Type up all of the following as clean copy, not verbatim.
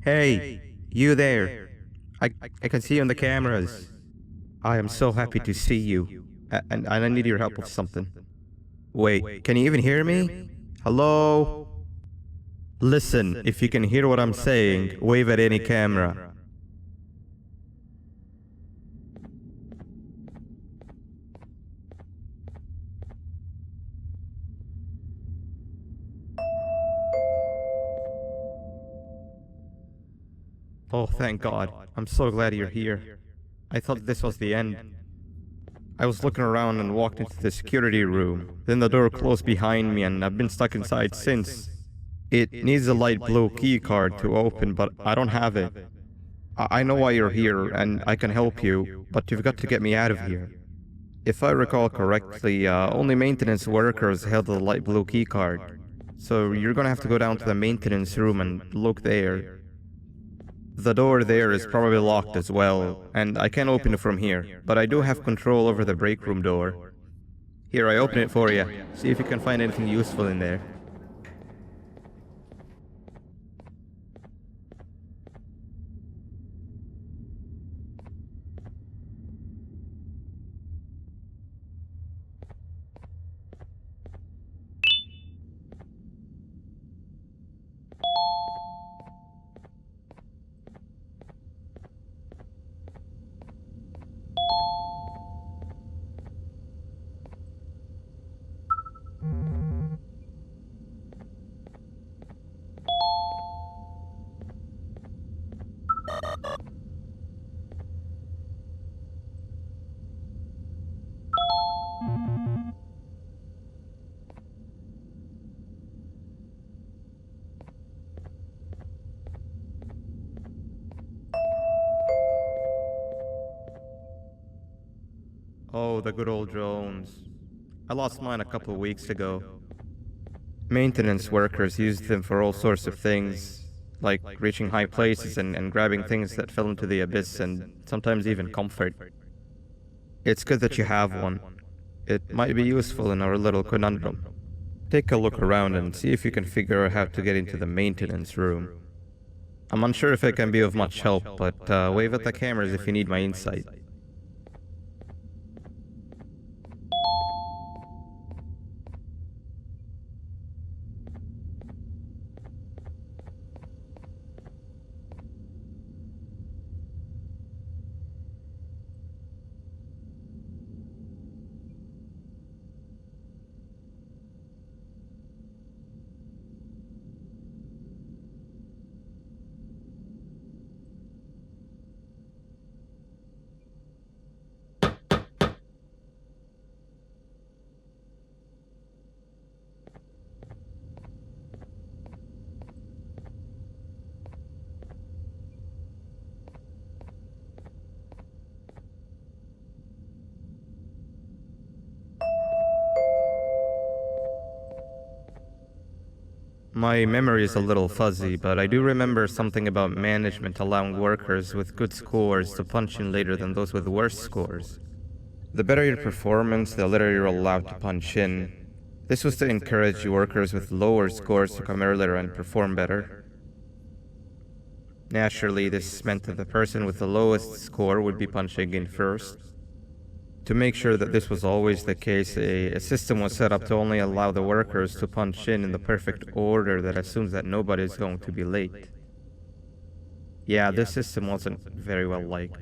Hey, you there. I can see you on the cameras. I am so happy to see you. And I need your help with something. Wait, can you even hear me? Hello? Listen, if you can hear what I'm saying, wave at any camera. Oh, thank God. I'm so glad you're here. I thought this was the end. I was looking around and walked into the security room. Then the door closed behind me and I've been stuck inside since. It needs a light blue key card to open, but I don't have it. I know why you're here and I can help you, but you've got to get me out of here. If I recall correctly, only maintenance workers held the light blue key card. So you're gonna have to go down to the maintenance room and look there. The door there is probably locked as well, and I can't open it from here, but I do have control over the break room door. Here, I open it for you. See if you can find anything useful in there. Oh, the good old drones. I lost mine a couple of weeks ago. Maintenance workers used them for all sorts of things, like reaching high places and grabbing things that fell into the abyss and sometimes even comfort. It's good that you have one. It might be useful in our little conundrum. Take a look around and see if you can figure out how to get into the maintenance room. I'm unsure if it can be of much help, but wave at the cameras if you need my insight. My memory is a little fuzzy, but I do remember something about management allowing workers with good scores to punch in later than those with worse scores. The better your performance, the later you're allowed to punch in. This was to encourage workers with lower scores to come earlier and perform better. Naturally, this meant that the person with the lowest score would be punching in first. To make sure that this was always the case, a system was set up to only allow the workers to punch in the perfect order that assumes that nobody is going to be late. Yeah, this system wasn't very well liked.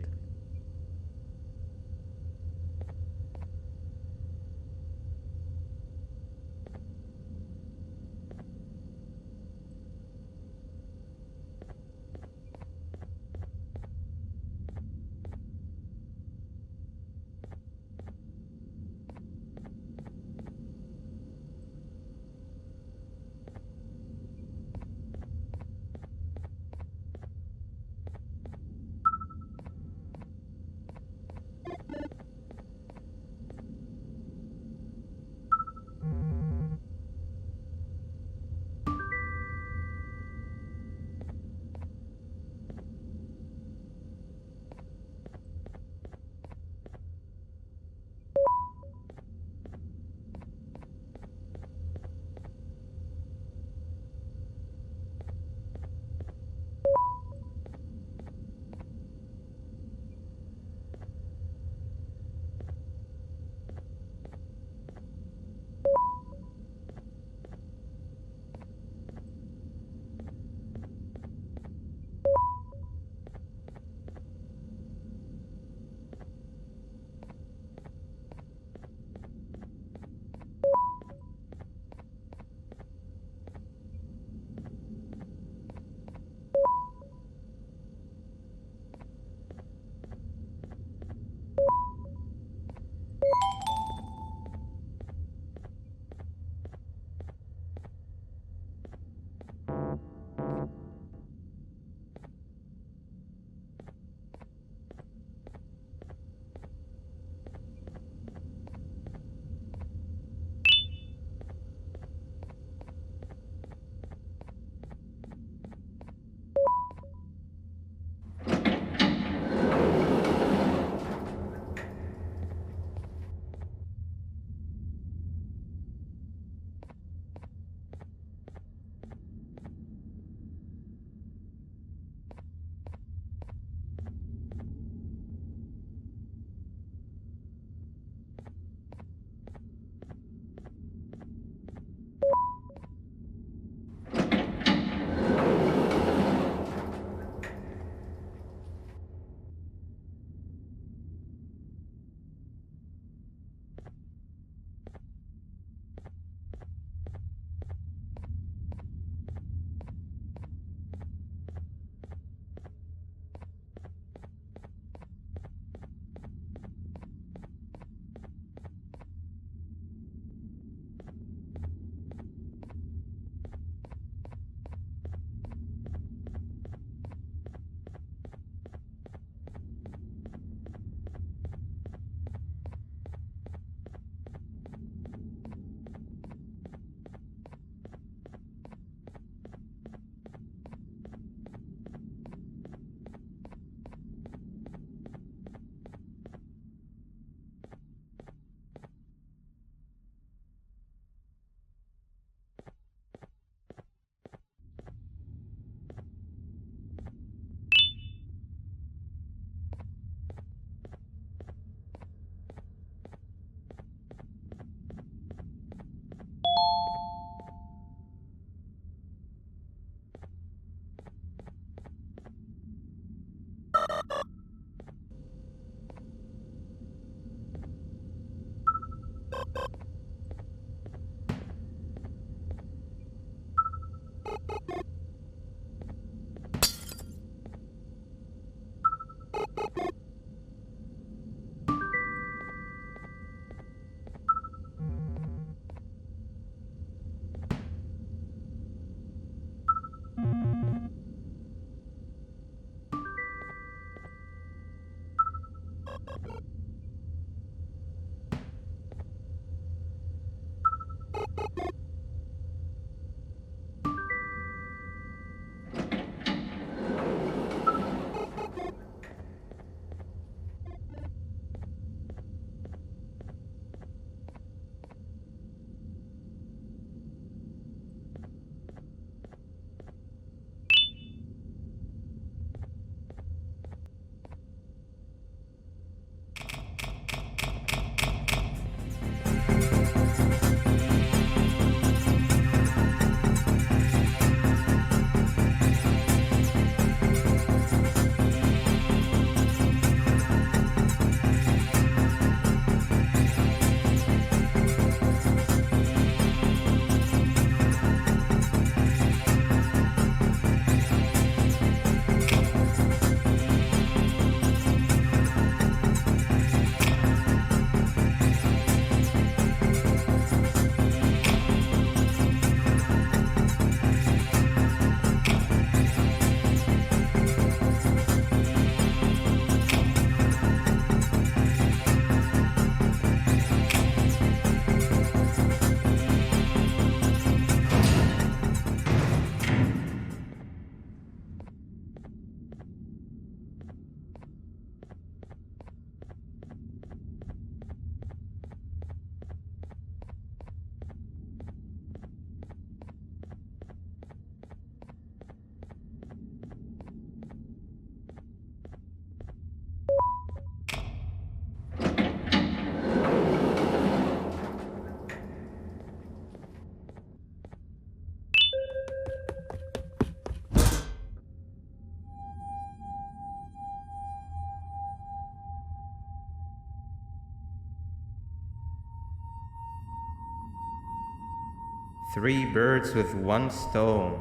Three birds with one stone.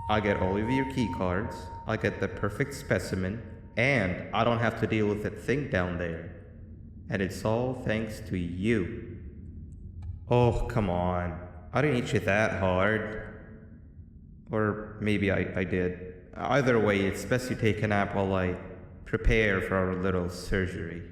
I'll get all of your key cards, I'll get the perfect specimen, and I don't have to deal with that thing down there. And it's all thanks to you. Oh, come on. I didn't hit you that hard. Or maybe I did. Either way, it's best you take a nap while I prepare for our little surgery.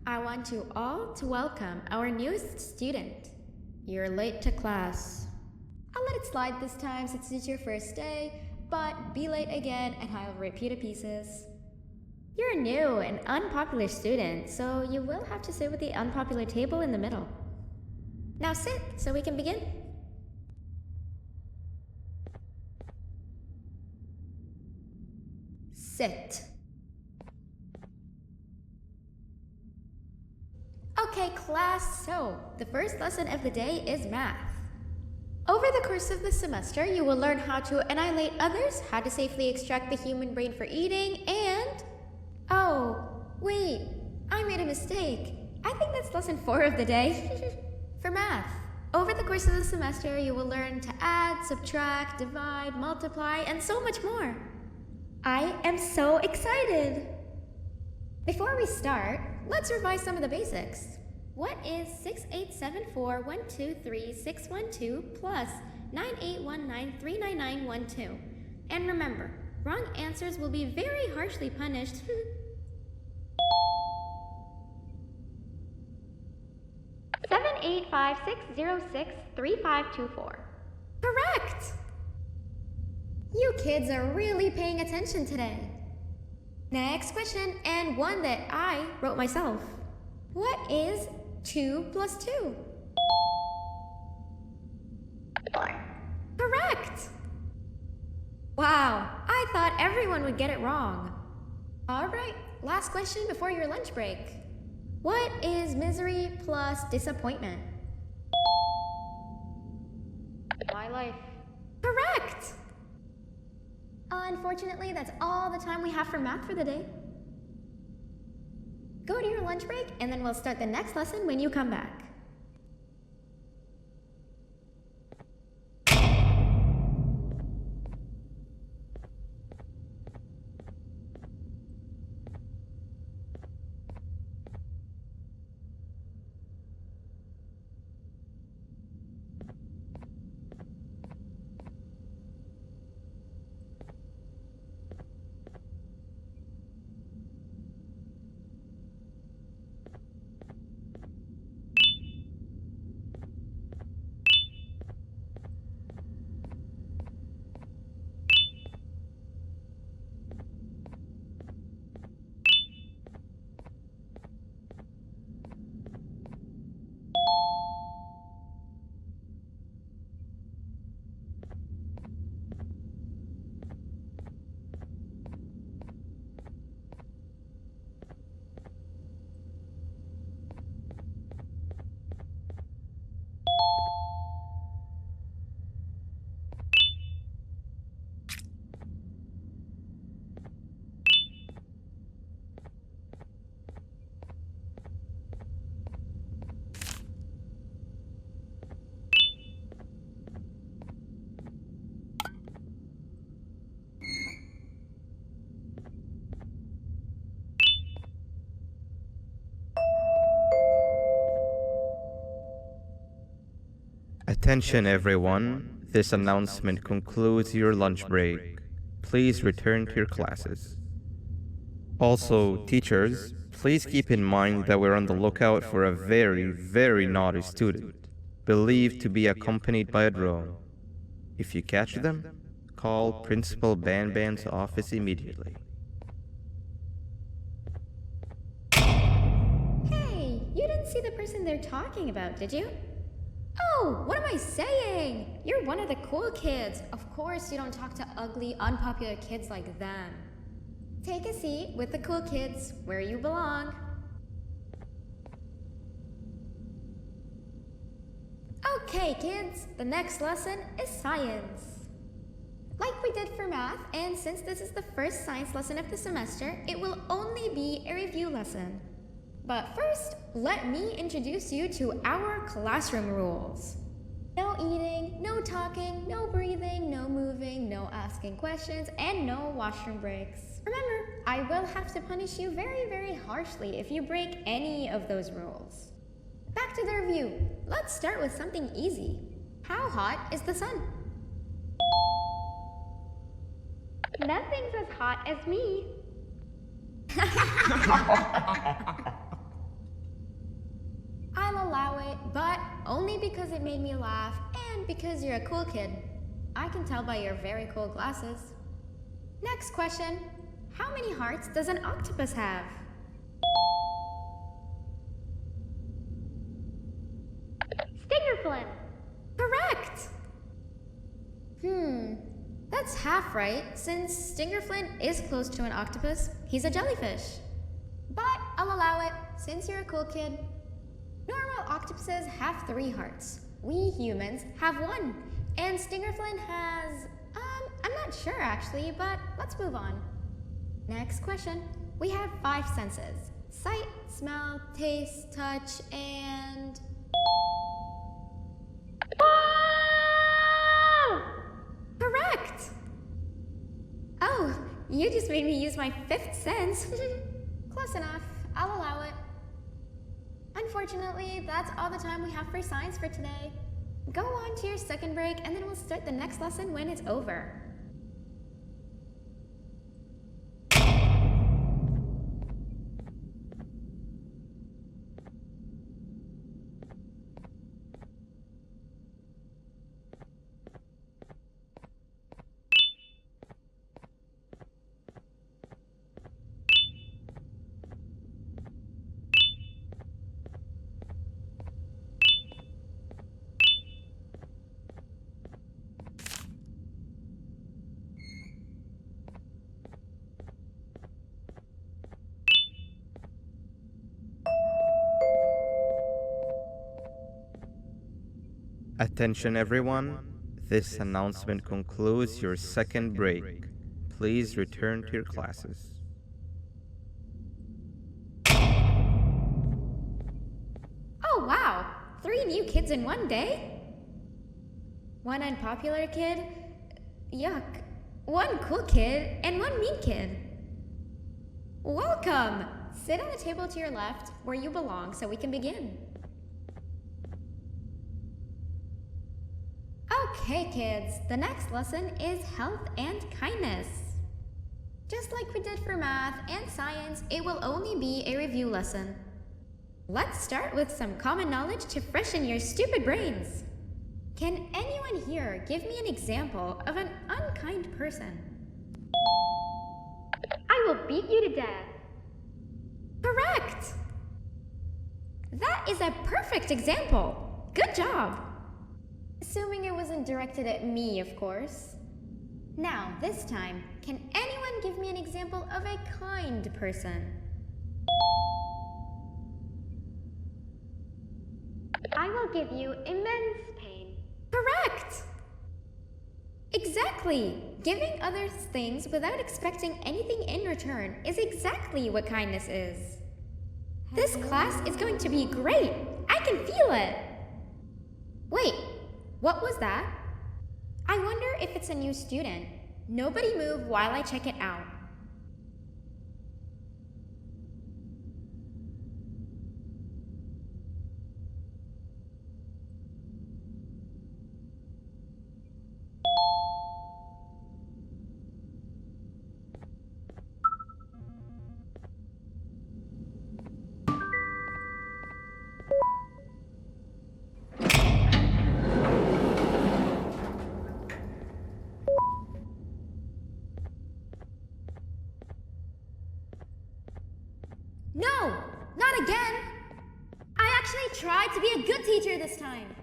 I want you all to welcome our newest student. You're late to class. I'll let it slide this time since it's your first day, but be late again and I'll rip you to pieces. You're a new and unpopular student, so you will have to sit with the unpopular table in the middle. Now sit so we can begin. Sit. Okay, class, so the first lesson of the day is math. Over the course of the semester, you will learn how to annihilate others, how to safely extract the human brain for eating, and... Oh, wait, I made a mistake. I think that's lesson 4 of the day. For math, over the course of the semester, you will learn to add, subtract, divide, multiply, and so much more. I am so excited! Before we start, let's revise some of the basics. What is 6874123612 plus 9819399912? And remember, wrong answers will be very harshly punished. 785-606-3524. Correct! You kids are really paying attention today. Next question, and one that I wrote myself. What is 2 plus 2? 4. Correct! Wow, I thought everyone would get it wrong. Alright, last question before your lunch break. What is misery plus disappointment? My life. Correct! Unfortunately, that's all the time we have for math for the day. Go to your lunch break, and then we'll start the next lesson when you come back. Attention everyone, this announcement concludes your lunch break. Please return to your classes. Also, teachers, please keep in mind that we're on the lookout for a very, very naughty student, believed to be accompanied by a drone. If you catch them, call Principal Banban's office immediately. Hey, you didn't see the person they're talking about, did you? Oh, what am I saying? You're one of the cool kids. Of course you don't talk to ugly, unpopular kids like them. Take a seat with the cool kids where you belong. Okay, kids, the next lesson is science. Like we did for math, and since this is the first science lesson of the semester, it will only be a review lesson. But first, let me introduce you to our classroom rules. No eating, no talking, no breathing, no moving, no asking questions, and no washroom breaks. Remember, I will have to punish you very, very harshly if you break any of those rules. Back to the review. Let's start with something easy. How hot is the sun? Nothing's as hot as me. I'll allow it, but only because it made me laugh and because you're a cool kid. I can tell by your very cool glasses. Next question. How many hearts does an octopus have? Stingerflin. Correct! That's half right, since Stingerflint is close to an octopus. He's a jellyfish. But I'll allow it, since you're a cool kid. Normal octopuses have 3 hearts. We humans have 1. And Stingerflint has... I'm not sure actually, but let's move on. Next question. We have 5 senses. Sight, smell, taste, touch, and... Correct! Oh, you just made me use my 5th sense. Close enough. I'll allow it. Unfortunately, that's all the time we have for science for today. Go on to your second break, and then we'll start the next lesson when it's over. Attention everyone, this announcement concludes your second break. Please return to your classes. Oh wow! 3 new kids in one day? 1 unpopular kid? Yuck. 1 cool kid and 1 mean kid. Welcome! Sit on the table to your left, where you belong, so we can begin. Okay, kids, the next lesson is health and kindness. Just like we did for math and science, it will only be a review lesson. Let's start with some common knowledge to freshen your stupid brains. Can anyone here give me an example of an unkind person? I will beat you to death. Correct! That is a perfect example. Good job. Assuming it wasn't directed at me, of course. Now, this time, can anyone give me an example of a kind person? I will give you immense pain. Correct! Exactly! Giving others things without expecting anything in return is exactly what kindness is. This class is going to be great! I can feel it! Wait, what was that? I wonder if it's a new student. Nobody move while I check it out. No, not again! I actually tried to be a good teacher this time.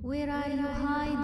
Where are you hiding?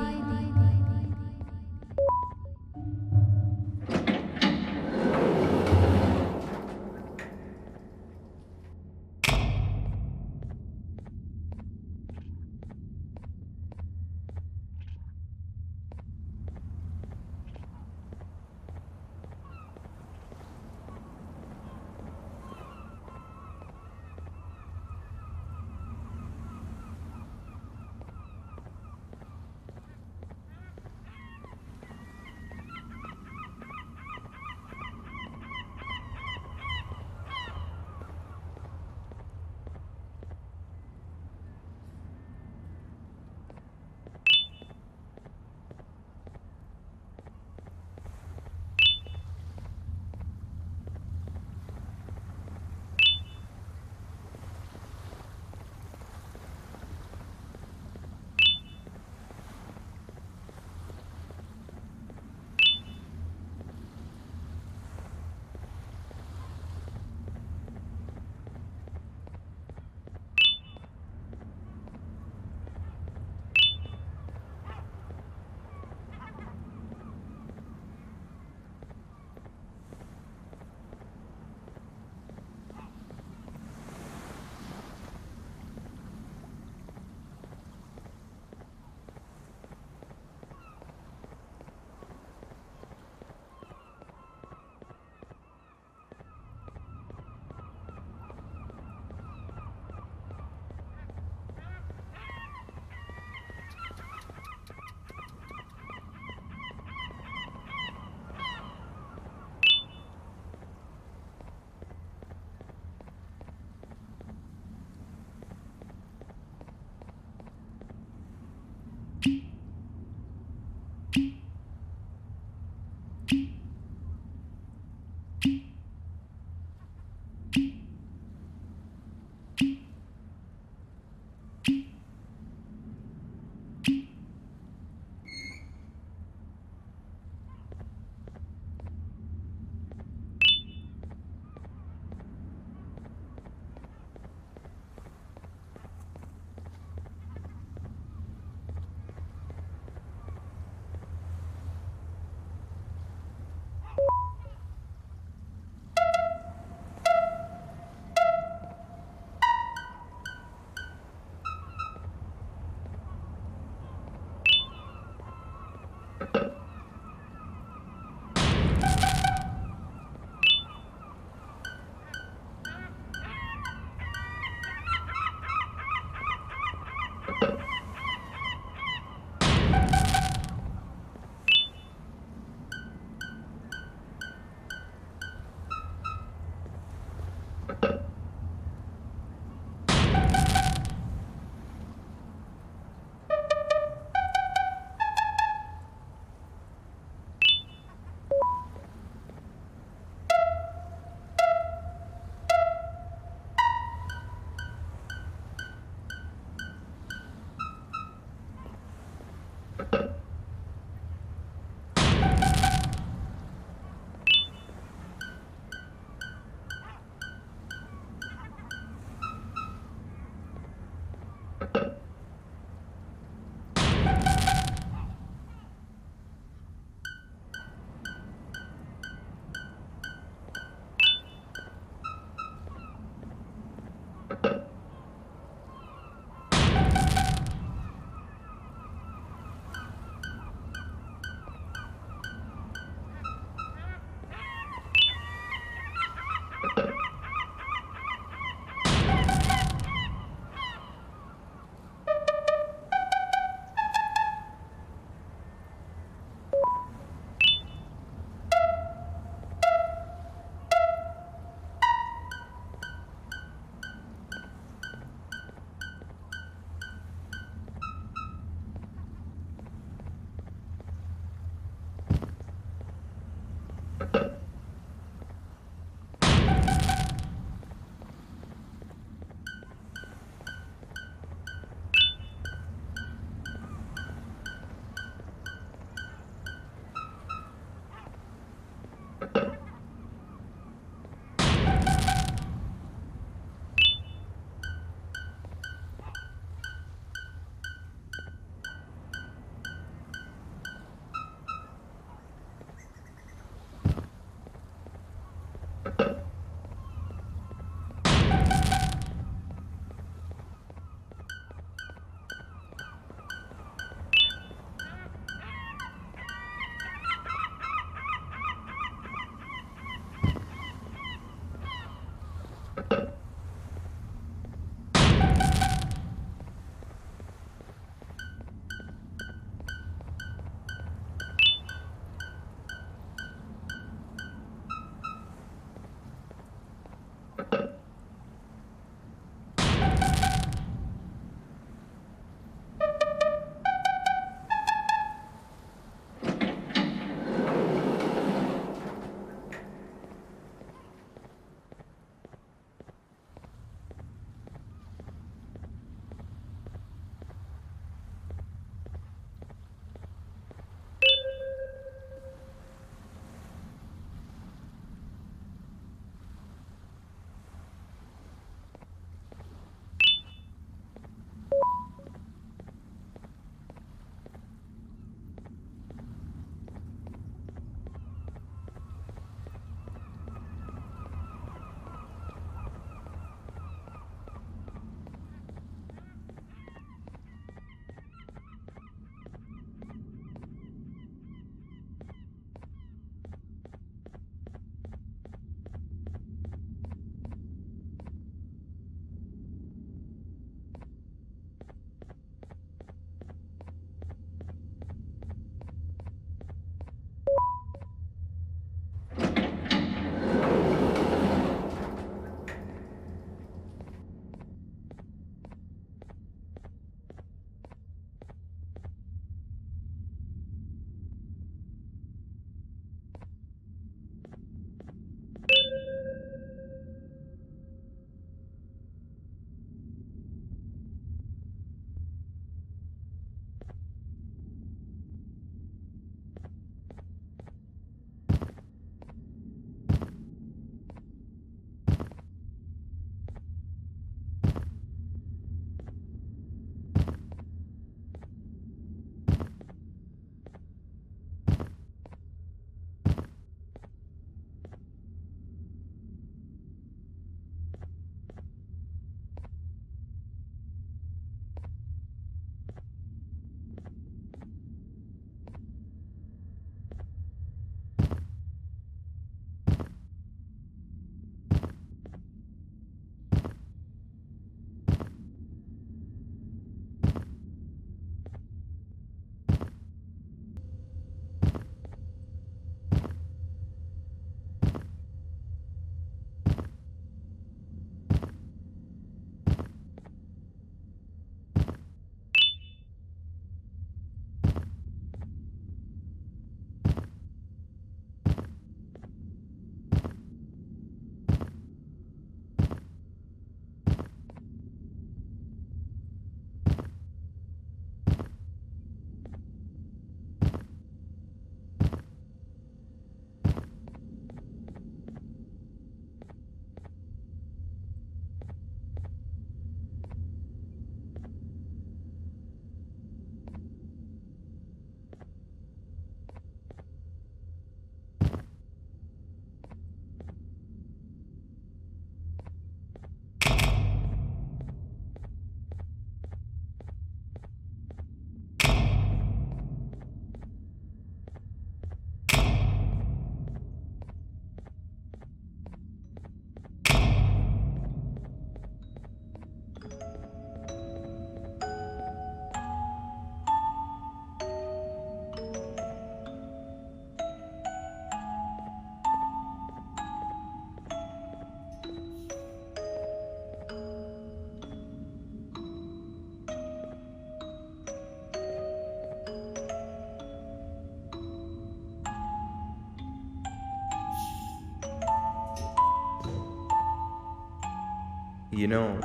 You know,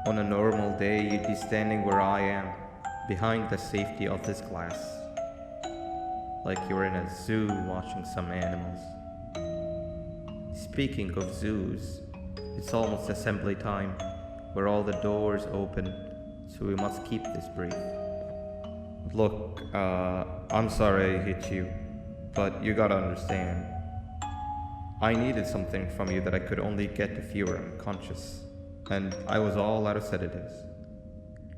on a normal day, you'd be standing where I am, behind the safety of this glass, like you're in a zoo watching some animals. Speaking of zoos, it's almost assembly time, where all the doors open, so we must keep this brief. Look, I'm sorry I hit you, but you gotta understand. I needed something from you that I could only get if you were unconscious, and I was all out of sedatives.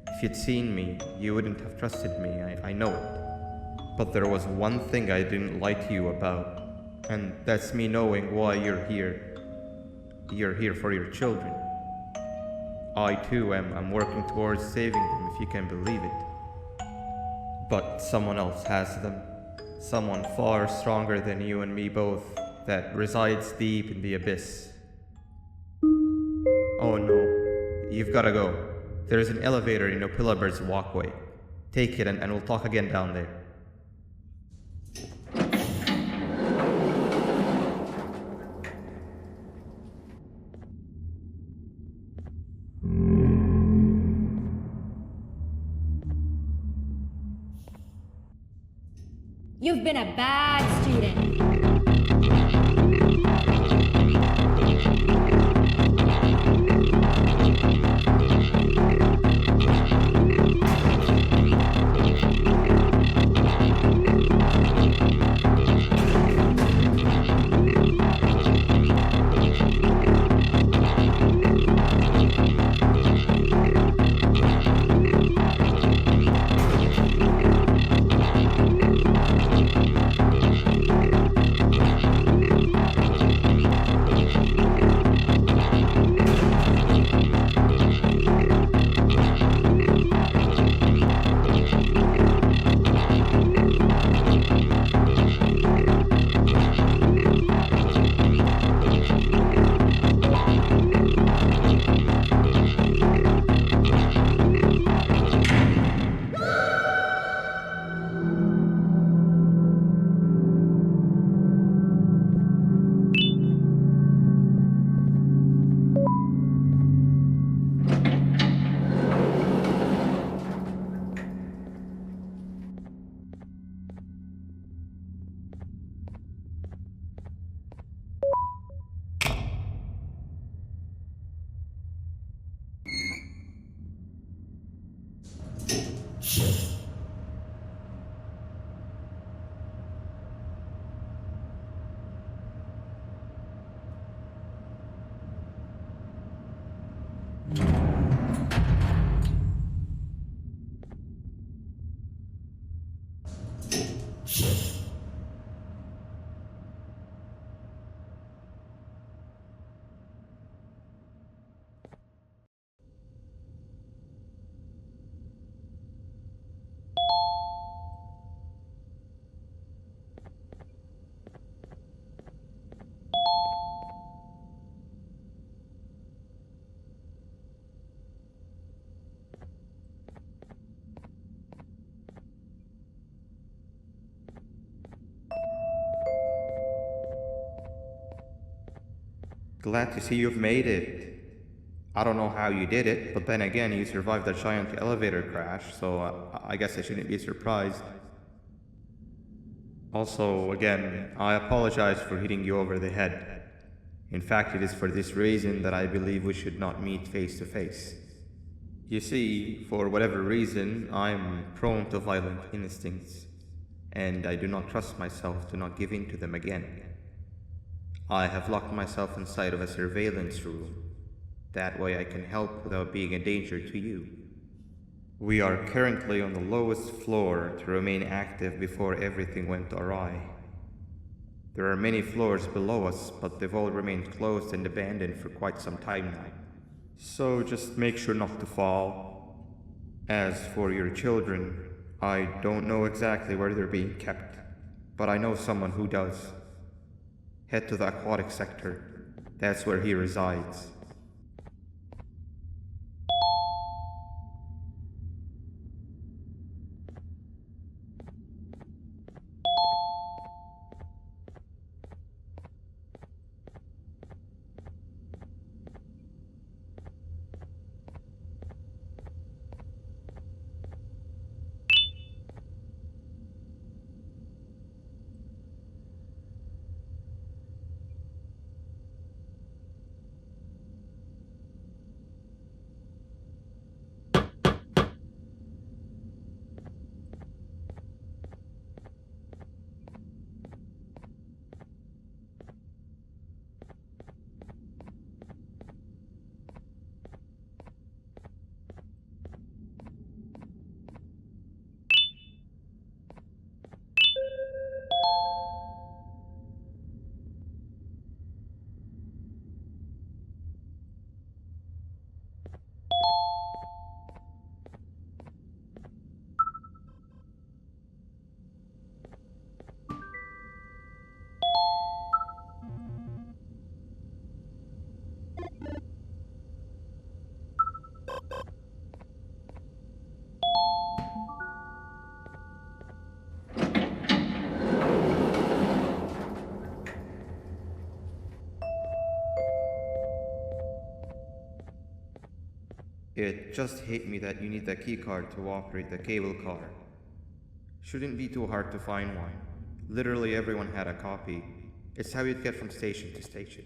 If you'd seen me, you wouldn't have trusted me, I know it. But there was one thing I didn't lie to you about, and that's me knowing why you're here. You're here for your children. I too am working towards saving them, if you can believe it. But someone else has them. Someone far stronger than you and me both, that resides deep in the abyss. Oh no, you've gotta go. There's an elevator in Opillabird's walkway. Take it and we'll talk again down there. You've been a bad student. Glad to see you've made it. I don't know how you did it, but then again, you survived a giant elevator crash, so I guess I shouldn't be surprised. Also, again, I apologize for hitting you over the head. In fact, it is for this reason that I believe we should not meet face to face. You see, for whatever reason, I'm prone to violent instincts, and I do not trust myself to not give in to them again. I have locked myself inside of a surveillance room. That way I can help without being a danger to you. We are currently on the lowest floor to remain active before everything went awry. There are many floors below us, but they've all remained closed and abandoned for quite some time now. So just make sure not to fall. As for your children, I don't know exactly where they're being kept, but I know someone who does. Head to the aquatic sector. That's where he resides. It just hit me that you need the key card to operate the cable car. Shouldn't be too hard to find one. Literally everyone had a copy. It's how you'd get from station to station.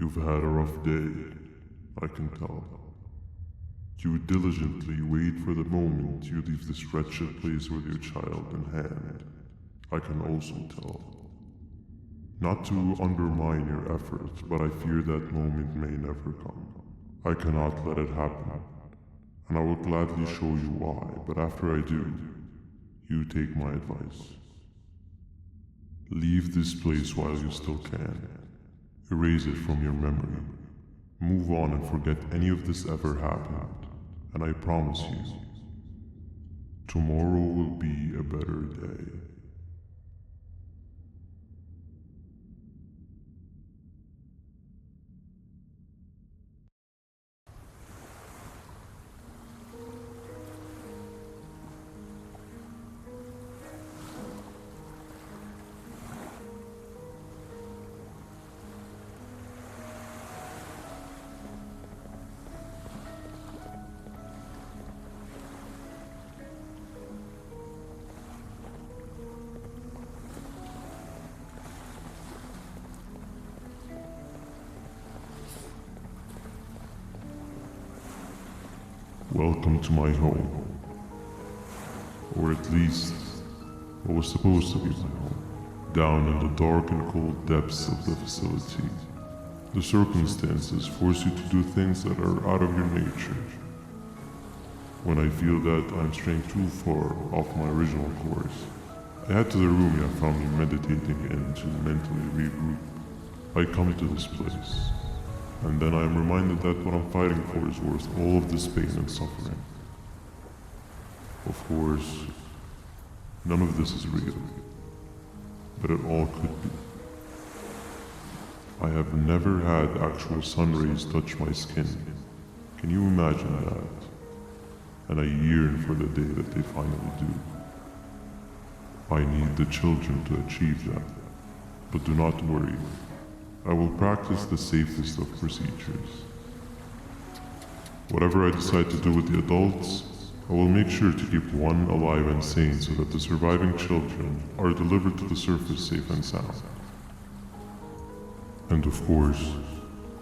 You've had a rough day, I can tell. You diligently wait for the moment you leave this wretched place with your child in hand. I can also tell. Not to undermine your efforts, but I fear that moment may never come. I cannot let it happen, and I will gladly show you why, but after I do, you take my advice. Leave this place while you still can. Erase it from your memory. Move on and forget any of this ever happened, and I promise you, tomorrow will be a better day. Welcome to my home. Or at least, what was supposed to be my home. Down in the dark and cold depths of the facility. The circumstances force you to do things that are out of your nature. When I feel that I'm straying too far off my original course, I head to the room you found me meditating in to mentally regroup. I come to this place, and then I am reminded that what I'm fighting for is worth all of this pain and suffering. Of course, none of this is real, but it all could be. I have never had actual sun rays touch my skin. Can you imagine that? And I yearn for the day that they finally do. I need the children to achieve that, but do not worry. I will practice the safest of procedures. Whatever I decide to do with the adults, I will make sure to keep one alive and sane so that the surviving children are delivered to the surface safe and sound. And of course,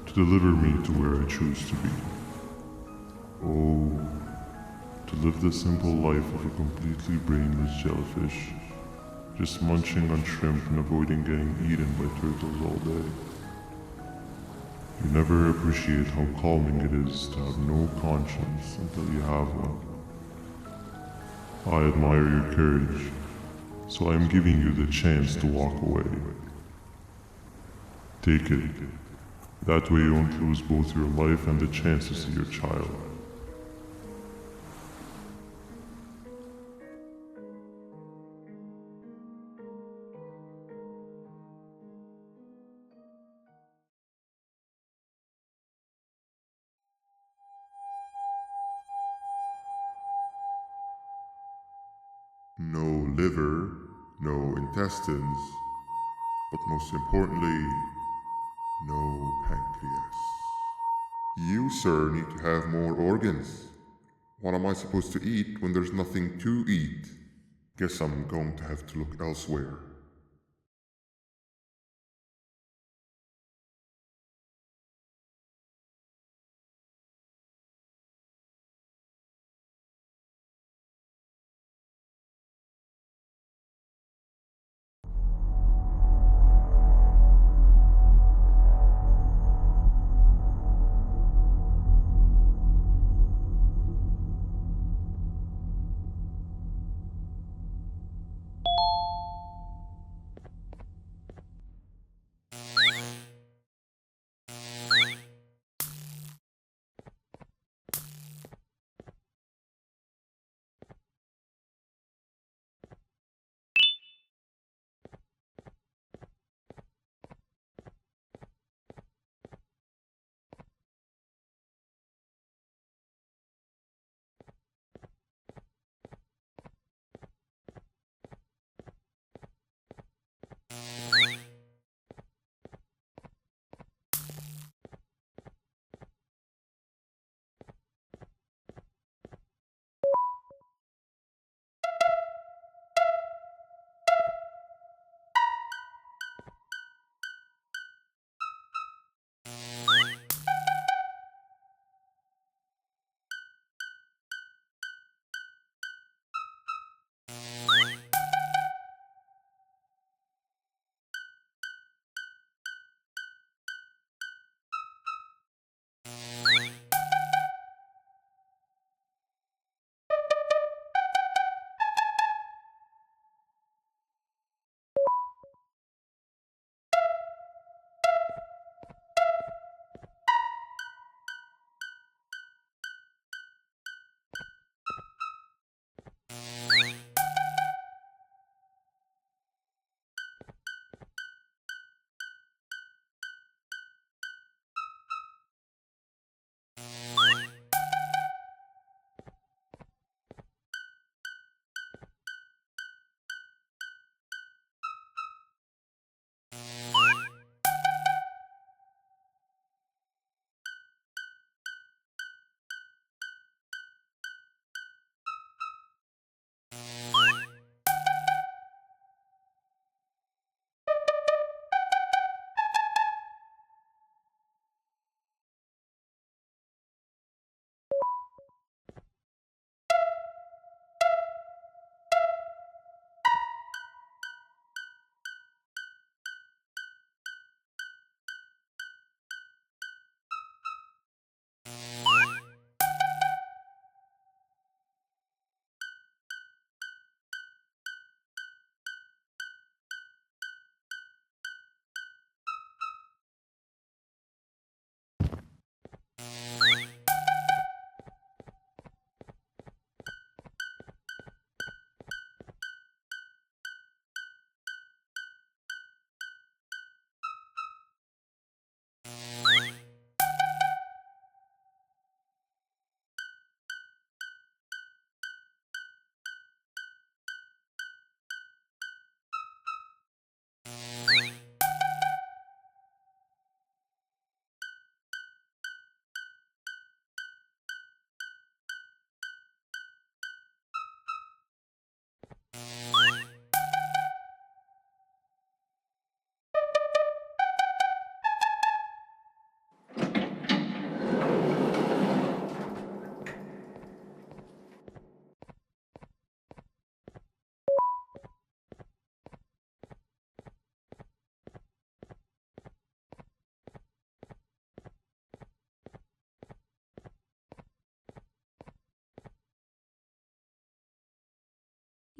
to deliver me to where I choose to be. Oh, to live the simple life of a completely brainless jellyfish, just munching on shrimp and avoiding getting eaten by turtles all day. You never appreciate how calming it is to have no conscience until you have one. I admire your courage, so I am giving you the chance to walk away. Take it. That way you won't lose both your life and the chance to see your child. No liver, no intestines, but most importantly, no pancreas. You, sir, need to have more organs. What am I supposed to eat when there's nothing to eat? Guess I'm going to have to look elsewhere.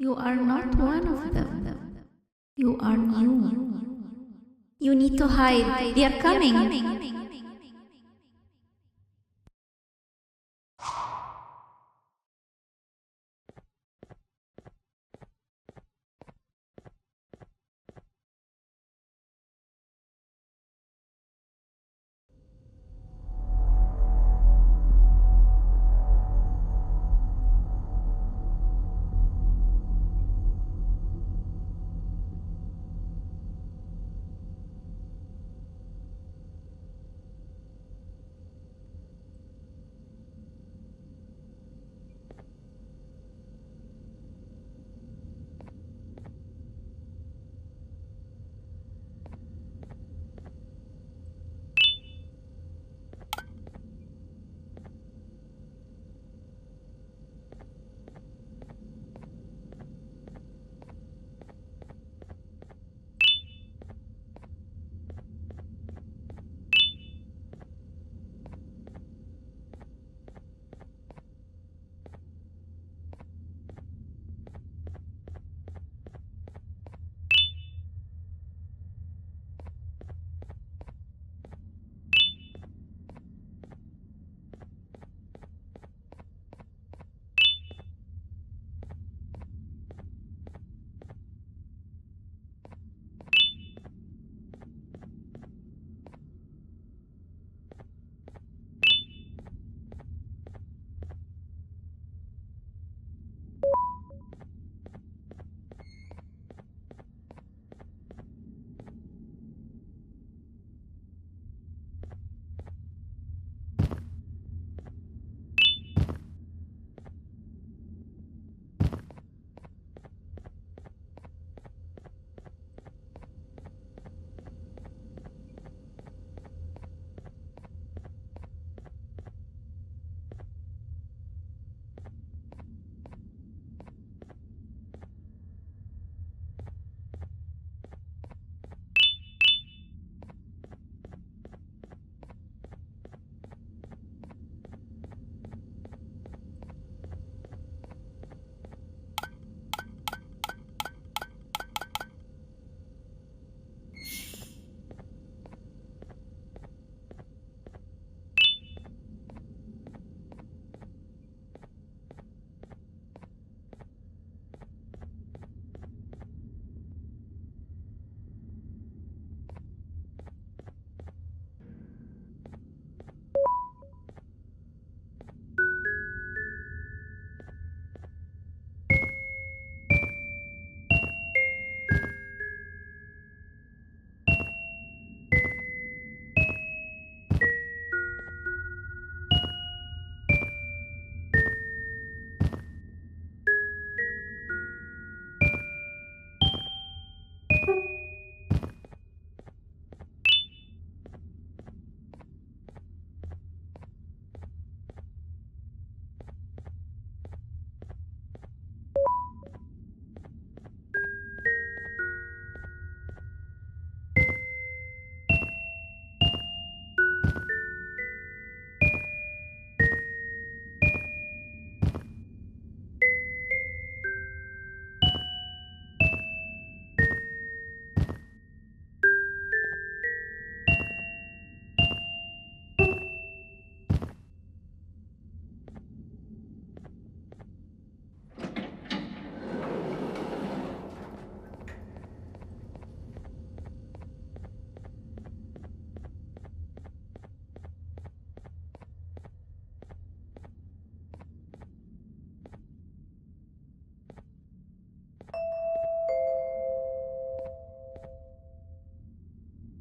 You are not one of them. You are new. You need to hide. They are coming.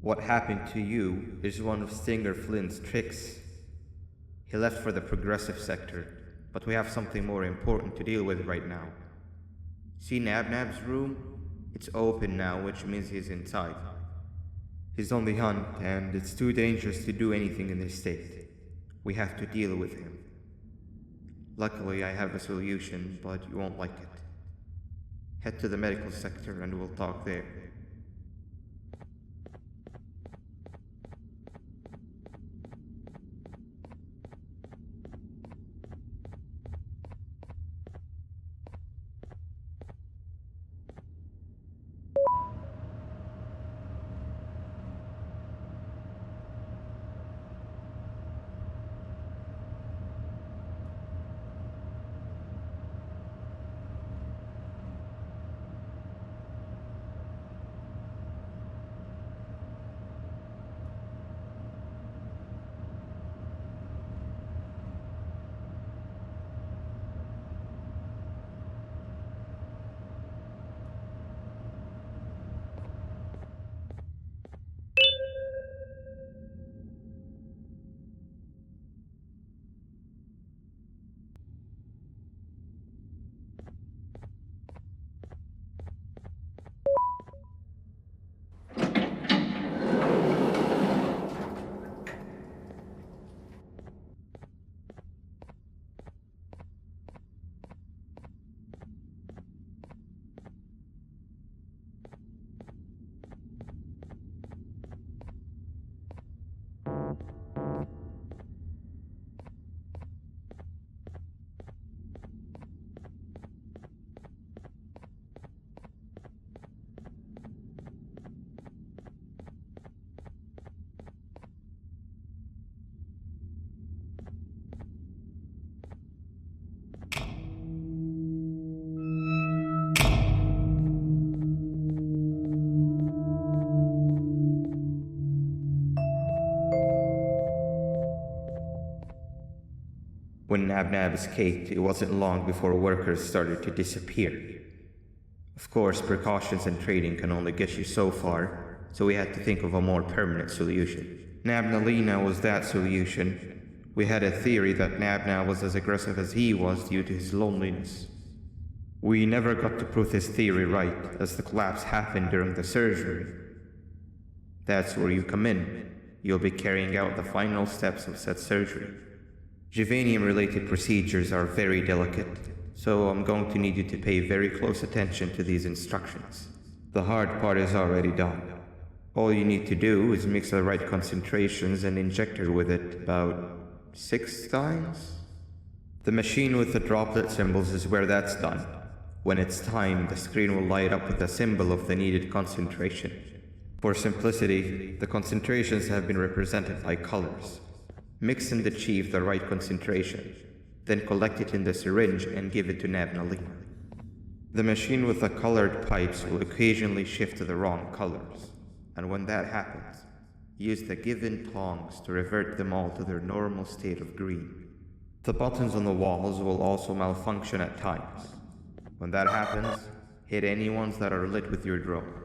What happened to you is one of Stinger Flynn's tricks. He left for the progressive sector, but we have something more important to deal with right now. See Nabnab's room? It's open now, which means he's inside. He's on the hunt, and it's too dangerous to do anything in this state. We have to deal with him. Luckily, I have a solution, but you won't like it. Head to the medical sector and we'll talk there. When Nab escaped, it wasn't long before workers started to disappear. Of course, precautions and trading can only get you so far, so we had to think of a more permanent solution. Nabnalina was that solution. We had a theory that Nabna was as aggressive as he was due to his loneliness. We never got to prove this theory right, as the collapse happened during the surgery. That's where you come in. You'll be carrying out the final steps of said surgery. Juvanium-related procedures are very delicate, so I'm going to need you to pay very close attention to these instructions. The hard part is already done. All you need to do is mix the right concentrations and inject her with it about 6 times? The machine with the droplet symbols is where that's done. When it's time, the screen will light up with a symbol of the needed concentration. For simplicity, the concentrations have been represented by colors. Mix and achieve the right concentration, then collect it in the syringe and give it to Nabnalina. The machine with the colored pipes will occasionally shift to the wrong colors, and when that happens, use the given tongs to revert them all to their normal state of green. The buttons on the walls will also malfunction at times. When that happens, hit any ones that are lit with your drone.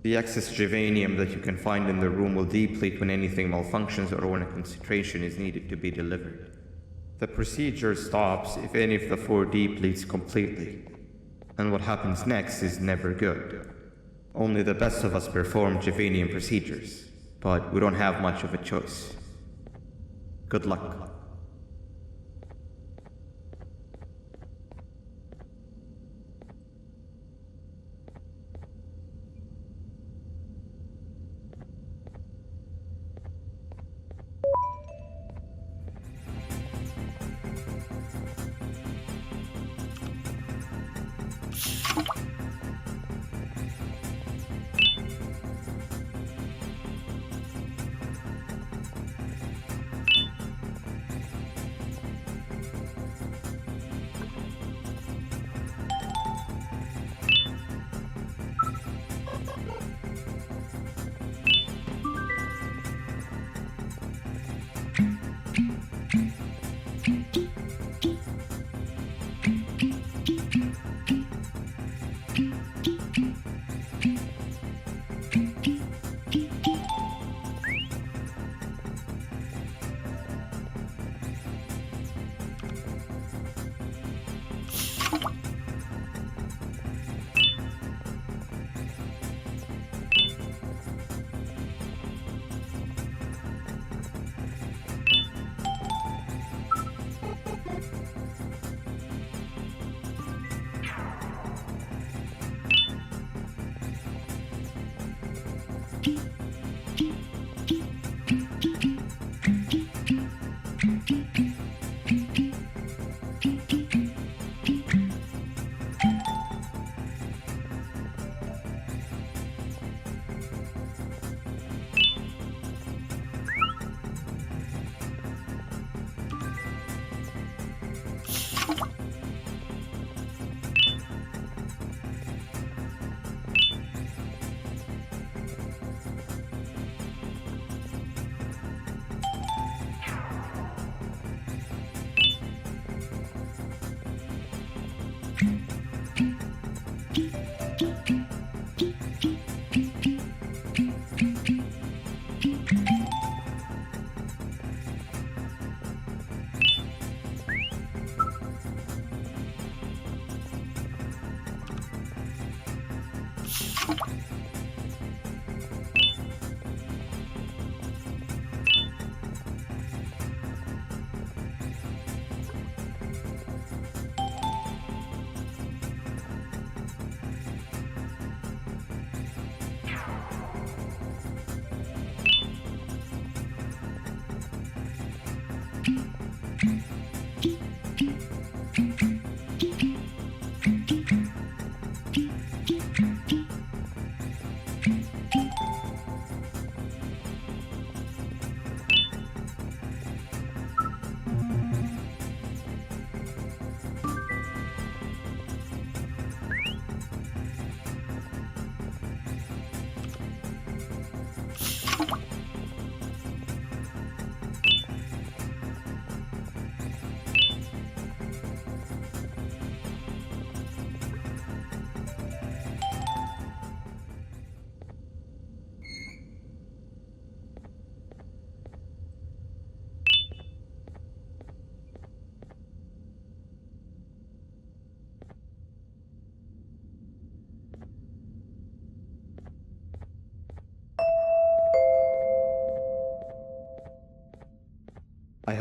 The excess Juvanium that you can find in the room will deplete when anything malfunctions or when a concentration is needed to be delivered. The procedure stops if any of the 4 depletes completely, and what happens next is never good. Only the best of us perform Juvanium procedures, but we don't have much of a choice. Good luck.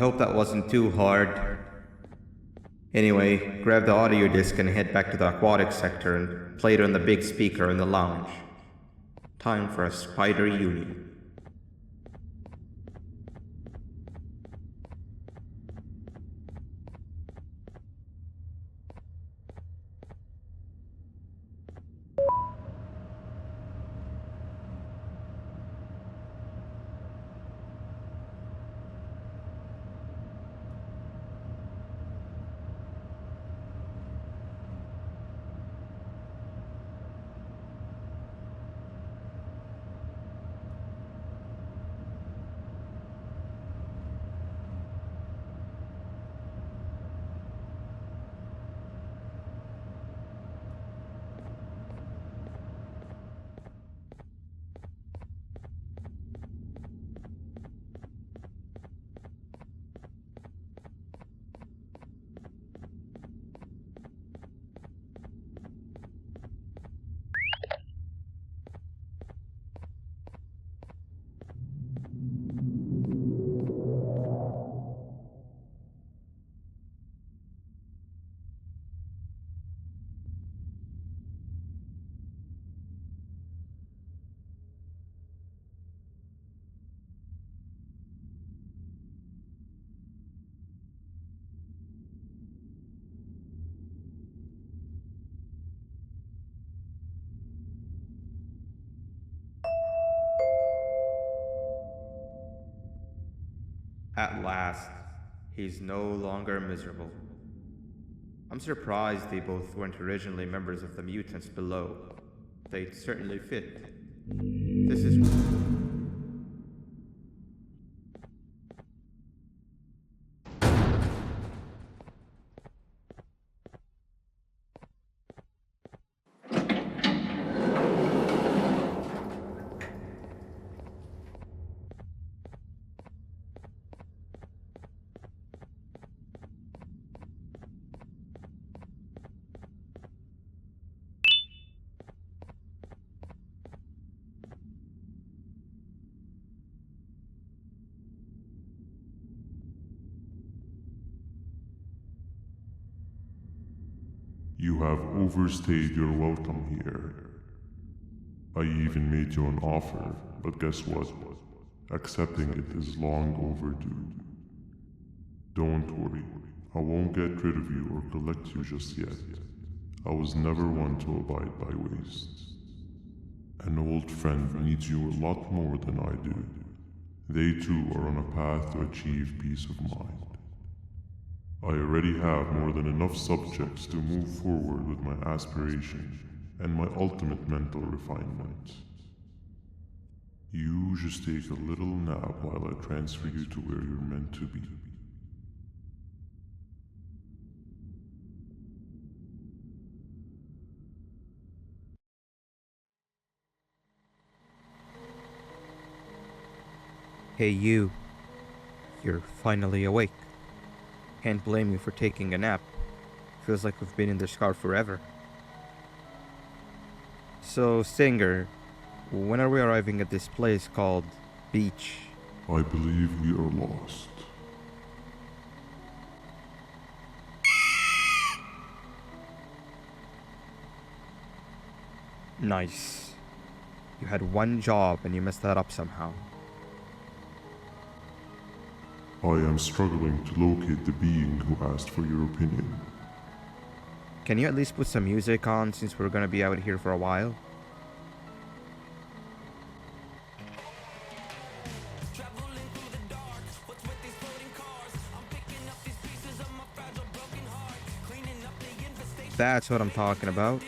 hope that wasn't too hard. Anyway, grab the audio disc and head back to the aquatic sector and play it on the big speaker in the lounge. Time for a spider union. At last, he's no longer miserable. I'm surprised they both weren't originally members of the mutants below. They'd certainly fit. This is... You have overstayed your welcome here. I even made you an offer, but guess what? Accepting it is long overdue. Don't worry, I won't get rid of you or collect you just yet. I was never one to abide by wastes. An old friend needs you a lot more than I do. They too are on a path to achieve peace of mind. I already have more than enough subjects to move forward with my aspiration and my ultimate mental refinement. You just take a little nap while I transfer you to where you're meant to be. Hey you. You're finally awake. Can't blame you for taking a nap. Feels like we've been in this car forever. So, Singer, when are we arriving at this place called Beach? I believe we are lost. Nice. You had one job and you messed that up somehow. I am struggling to locate the being who asked for your opinion. Can you at least put some music on since we're gonna be out here for a while? That's what I'm talking about.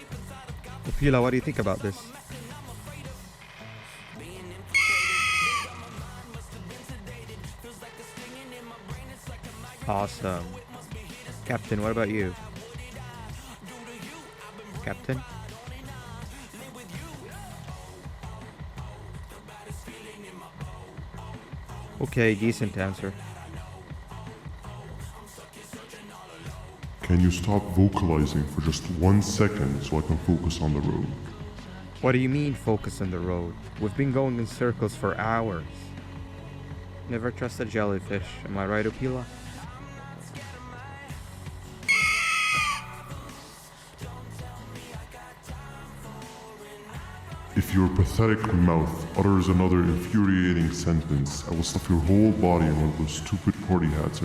Opila, what do you think about this? Awesome. Captain, what about you? Captain? Okay, decent answer. Can you stop vocalizing for just 1 second so I can focus on the road? What do you mean focus on the road? We've been going in circles for hours. Never trust a jellyfish, am I right, Upila? If your pathetic mouth utters another infuriating sentence, I will stuff your whole body in one of those stupid party hats.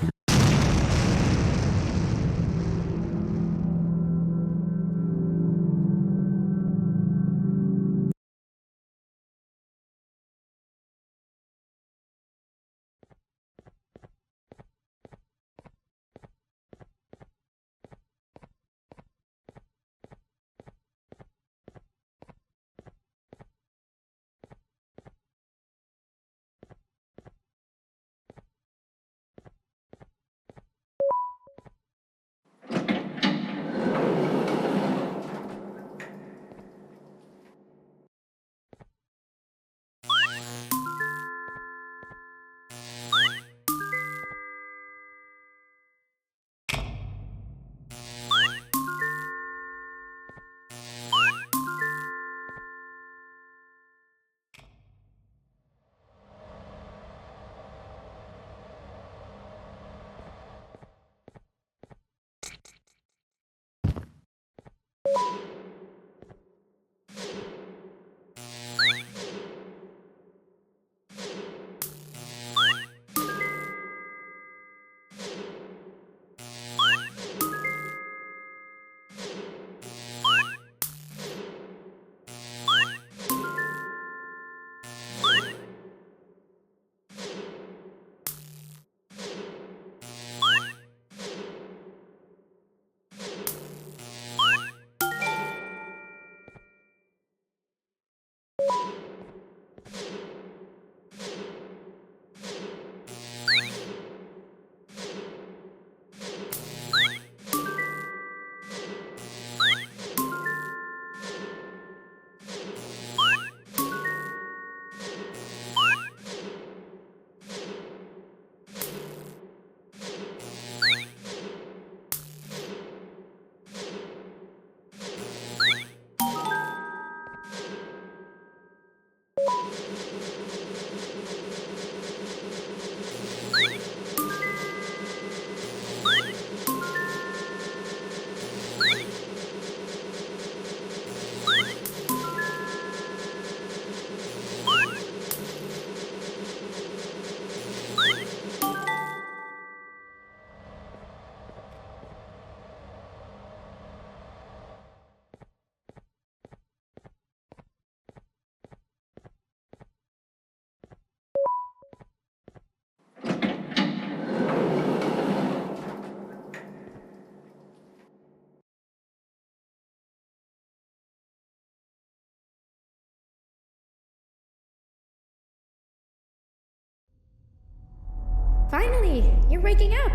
Finally, you're waking up!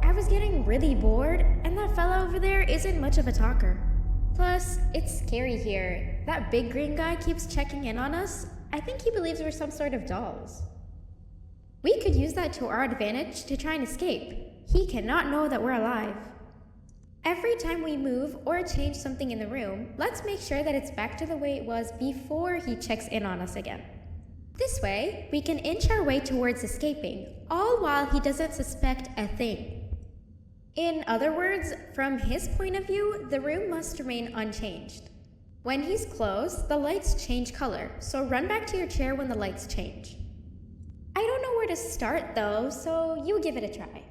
I was getting really bored, and that fella over there isn't much of a talker. Plus, it's scary here. That big green guy keeps checking in on us. I think he believes we're some sort of dolls. We could use that to our advantage to try and escape. He cannot know that we're alive. Every time we move or change something in the room, let's make sure that it's back to the way it was before he checks in on us again. This way, we can inch our way towards escaping, all while he doesn't suspect a thing. In other words, from his point of view, the room must remain unchanged. When he's close, the lights change color, so run back to your chair when the lights change. I don't know where to start though, so you give it a try.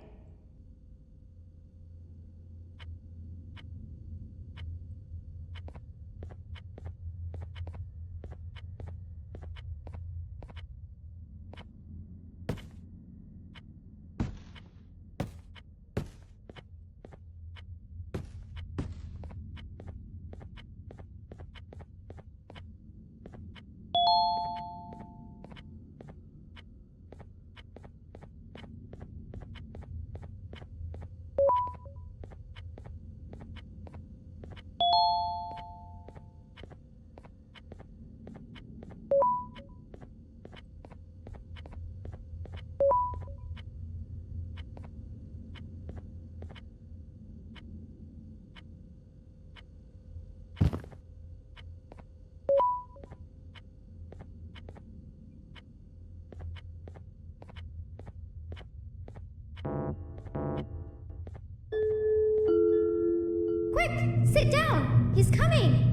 Quick! Sit down! He's coming!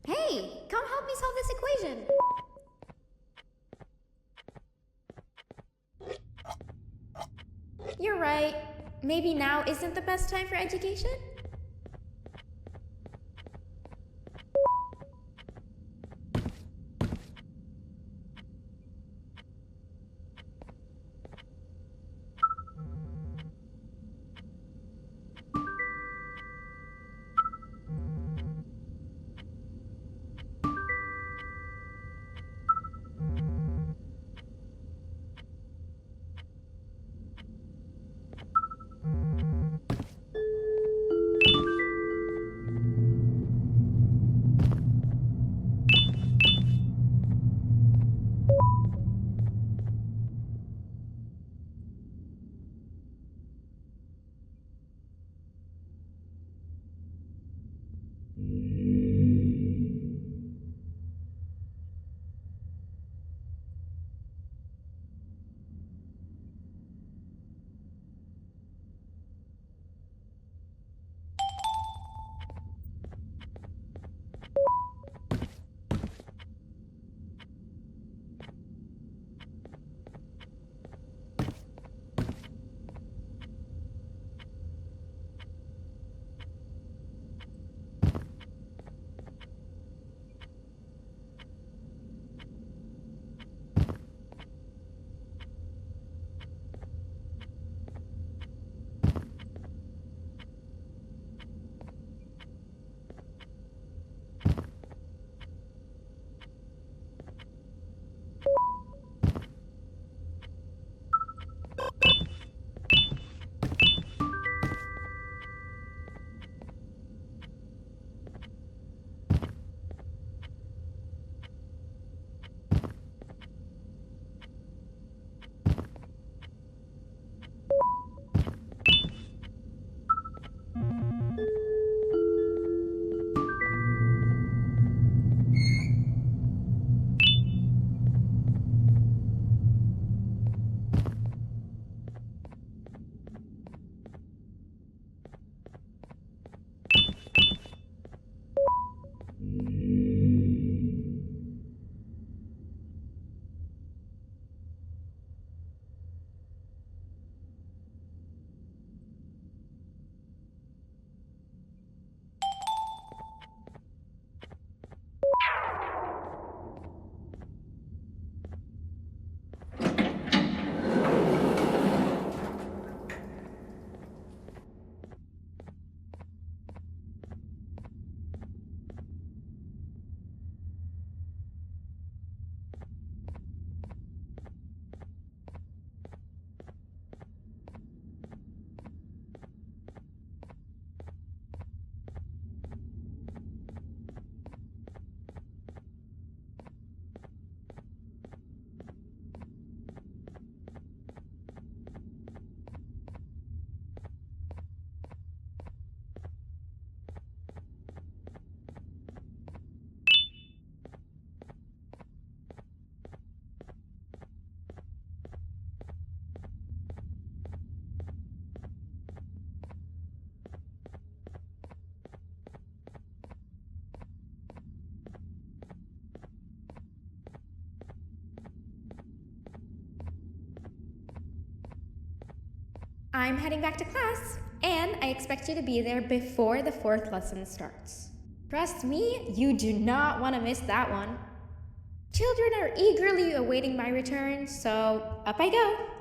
Hey, come help me solve this equation. You're right. Maybe now isn't the best time for education? I'm heading back to class, and I expect you to be there before the 4th lesson starts. Trust me, you do not want to miss that one. Children are eagerly awaiting my return, so up I go.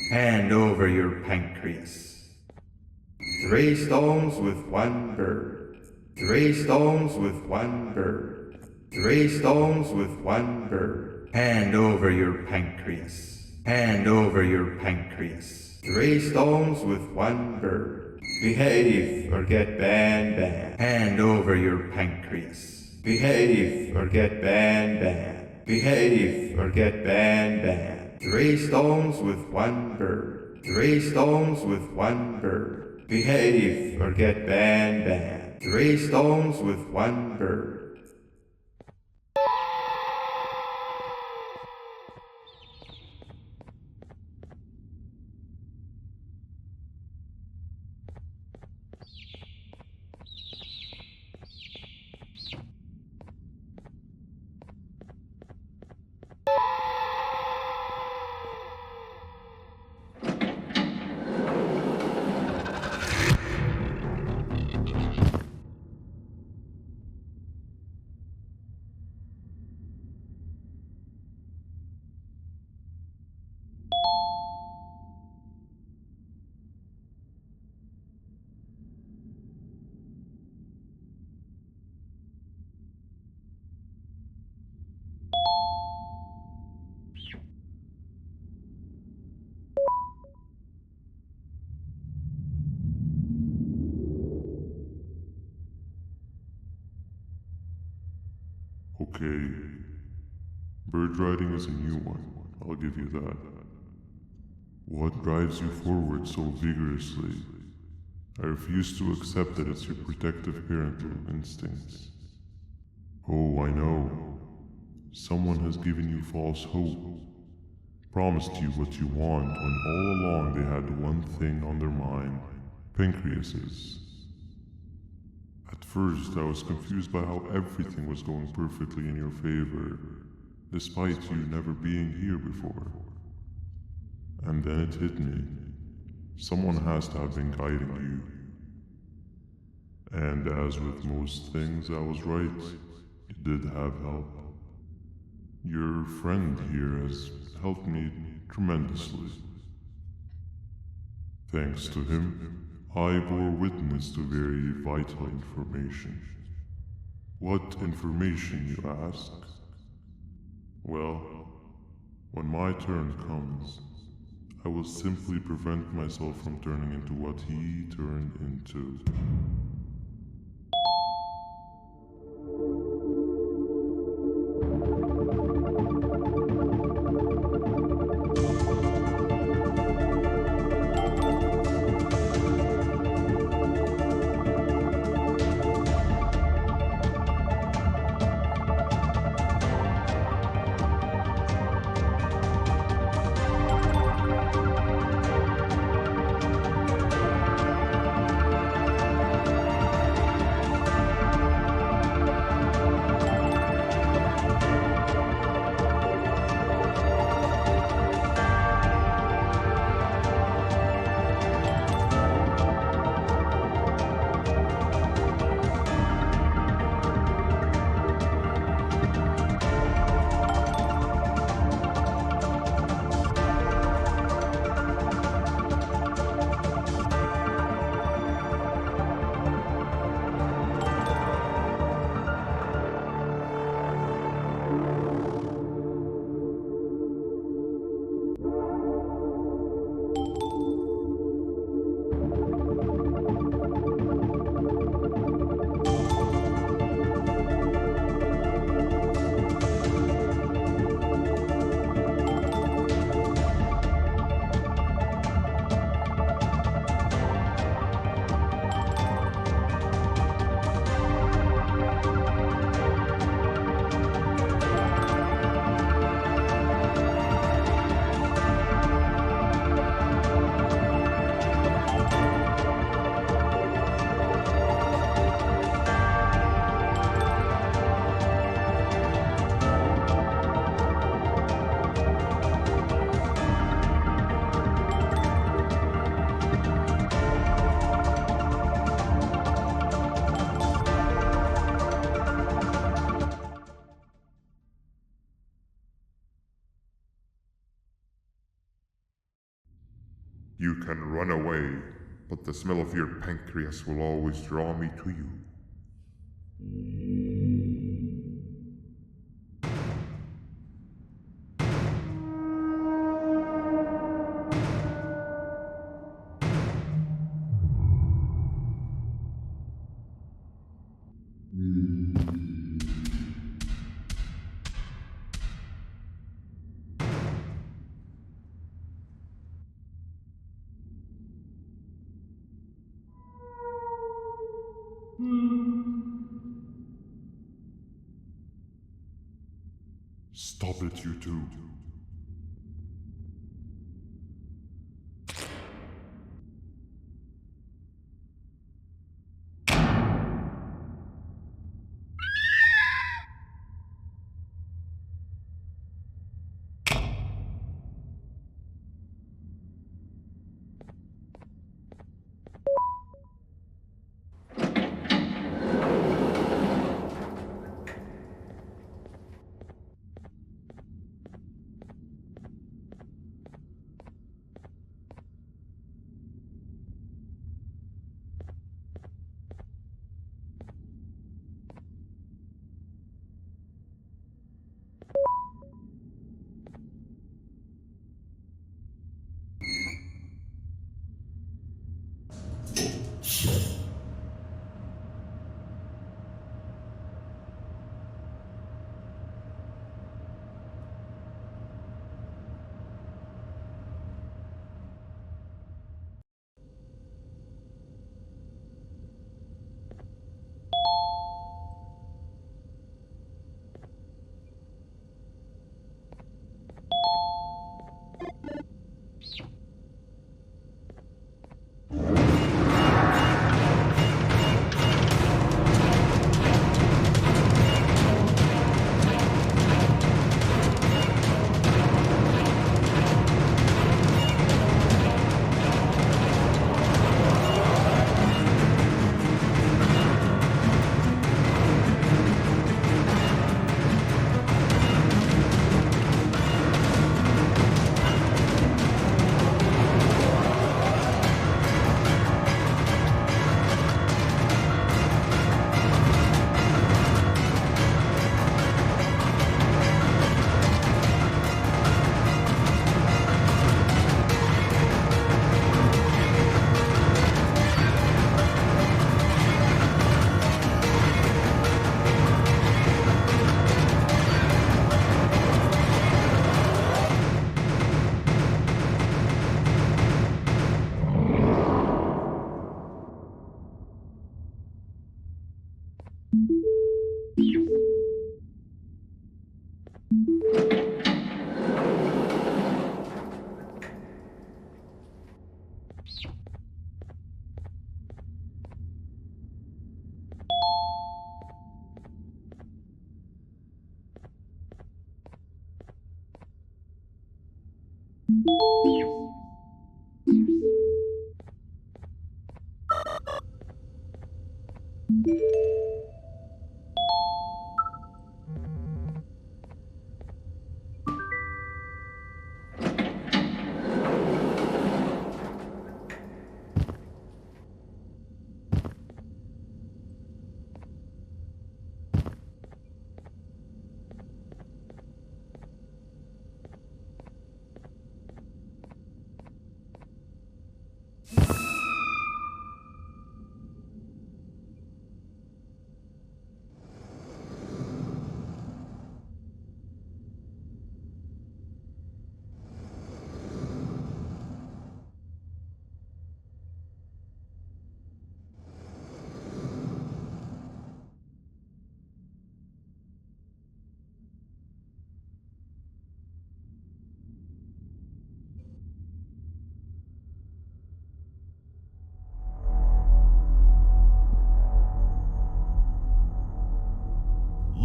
Hand over your pancreas. 3 stones with 1 bird. 3 stones with 1 bird. 3 stones with 1 bird. Hand over your pancreas. Hand over your pancreas. 3 stones with 1 bird. Behave or get banned. Hand over your pancreas. Behave or get banned. Behave or get banned. 3 stones with 1 bird. 3 stones with 1 bird. Behave or get banned. 3 stones with 1 bird. Okay. Bird riding is a new one, I'll give you that. What drives you forward so vigorously? I refuse to accept that it's your protective parental instincts. Oh, I know. Someone has given you false hope. Promised you what you want when all along they had one thing on their mind. Pancreases. At first, I was confused by how everything was going perfectly in your favor, despite you never being here before. And then it hit me. Someone has to have been guiding you. And as with most things, I was right. You did have help. Your friend here has helped me tremendously. Thanks to him, I bore witness to very vital information. What information, you ask? Well, when my turn comes, I will simply prevent myself from turning into what he turned into. You can run away, but the smell of your pancreas will always draw me to you. Stop it, you two.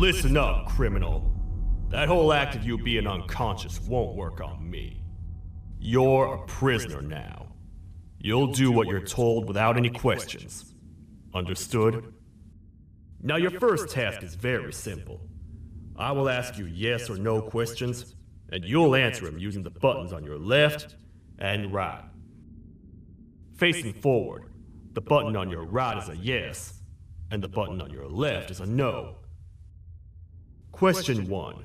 Listen up, criminal. That whole act of you being unconscious won't work on me. You're a prisoner now. You'll do what you're told without any questions. Understood? Now your first task is very simple. I will ask you yes or no questions, and you'll answer them using the buttons on your left and right. facing forward, the button on your right is a yes, and the button on your left is a no. Question 1.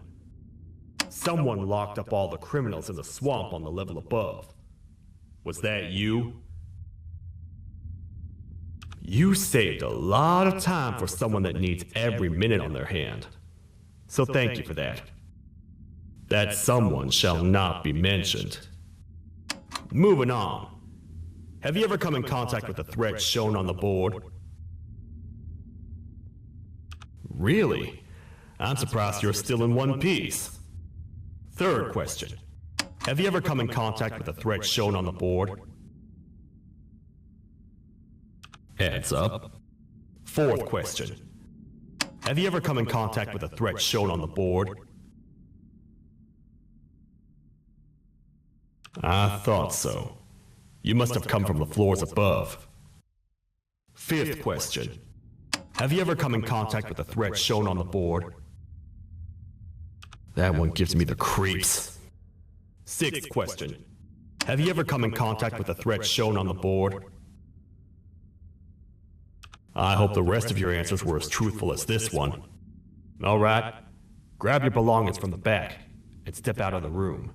Someone locked up all the criminals in the swamp on the level above. Was that you? You saved a lot of time for someone that needs every minute on their hand. So thank you for that. That someone shall not be mentioned. Moving on. Have you ever come in contact with the threat shown on the board? Really? I'm surprised you're still in one piece. Third question. Have you ever come in contact with the threat shown on the board? Heads up. Fourth question. Have you ever come in contact with the threat shown on the board? I thought so. You must have come from the floors above. Fifth question. Have you ever come in contact with the threat shown on the board? That one gives me the creeps. Sixth question. Have you ever come in contact with the threat shown on the board? I hope the rest of your answers were as truthful as this one. All right, grab your belongings from the back and step out of the room.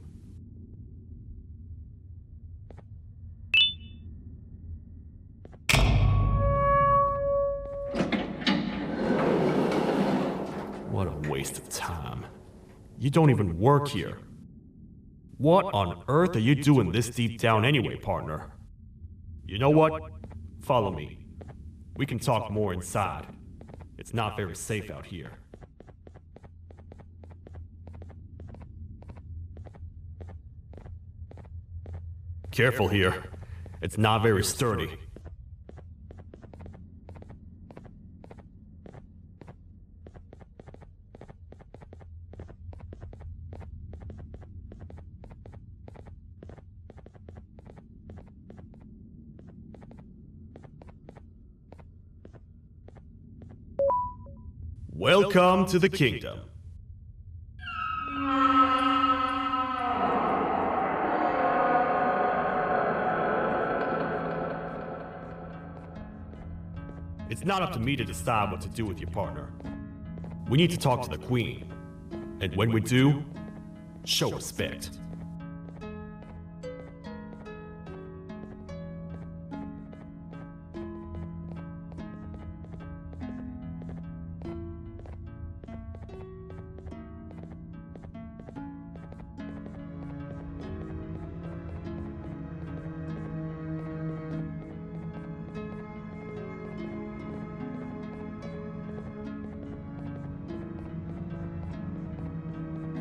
What a waste of time. You don't even work here. What on earth are you doing this deep down anyway, partner? You know what? Follow me. We can talk more inside. It's not very safe out here. Careful here. It's not very sturdy. Welcome to the kingdom. It's not up to me to decide what to do with your partner. We need to talk to the queen. And when we do, show respect.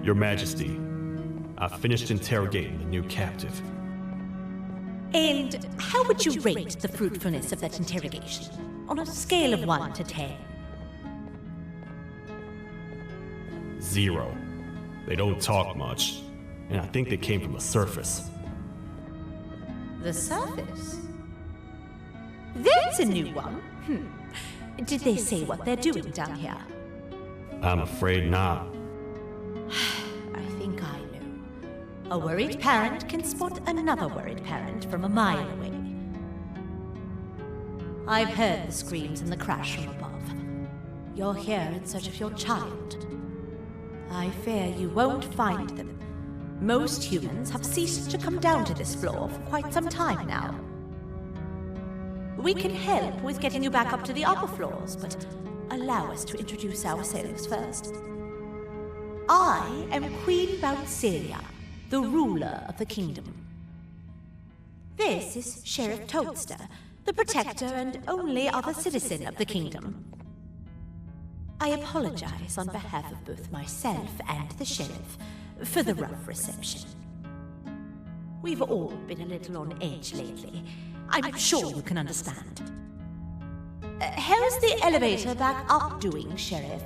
Your Majesty, I've finished interrogating the new captive. And how would you rate the fruitfulness of that interrogation? On a scale of 1 to 10? 0. They don't talk much, and I think they came from the surface. The surface? That's a new one. Did they say what they're doing down here? I'm afraid not. I think I know. A worried parent can spot another worried parent from a mile away. I've heard the screams and the crash from above. You're here in search of your child. I fear you won't find them. Most humans have ceased to come down to this floor for quite some time now. We can help with getting you back up to the upper floors, but allow us to introduce ourselves first. I am Queen Bouncelia, the ruler of the kingdom. This is Sheriff Toadster, the protector and only other citizen of the kingdom. I apologize on behalf of both myself and the sheriff for the rough reception. We've all been a little on edge lately. I'm sure you can understand. How's the elevator back up doing, Sheriff?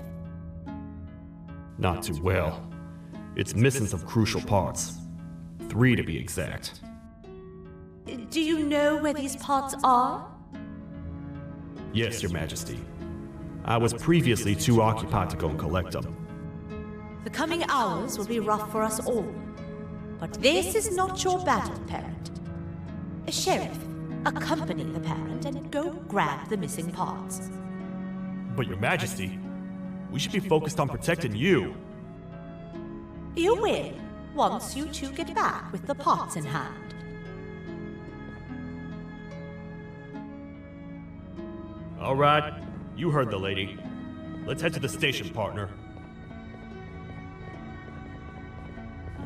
Not too well. It's missing some crucial parts. 3 to be exact. Do you know where these parts are? Yes, Your Majesty. I was previously too occupied to go and collect them. The coming hours will be rough for us all. But this is not your battle, parent. Sheriff, accompany the parent and go grab the missing parts. But Your Majesty, we should be focused on protecting you. You will, once you two get back with the parts in hand. All right, you heard the lady. Let's head to the station, partner.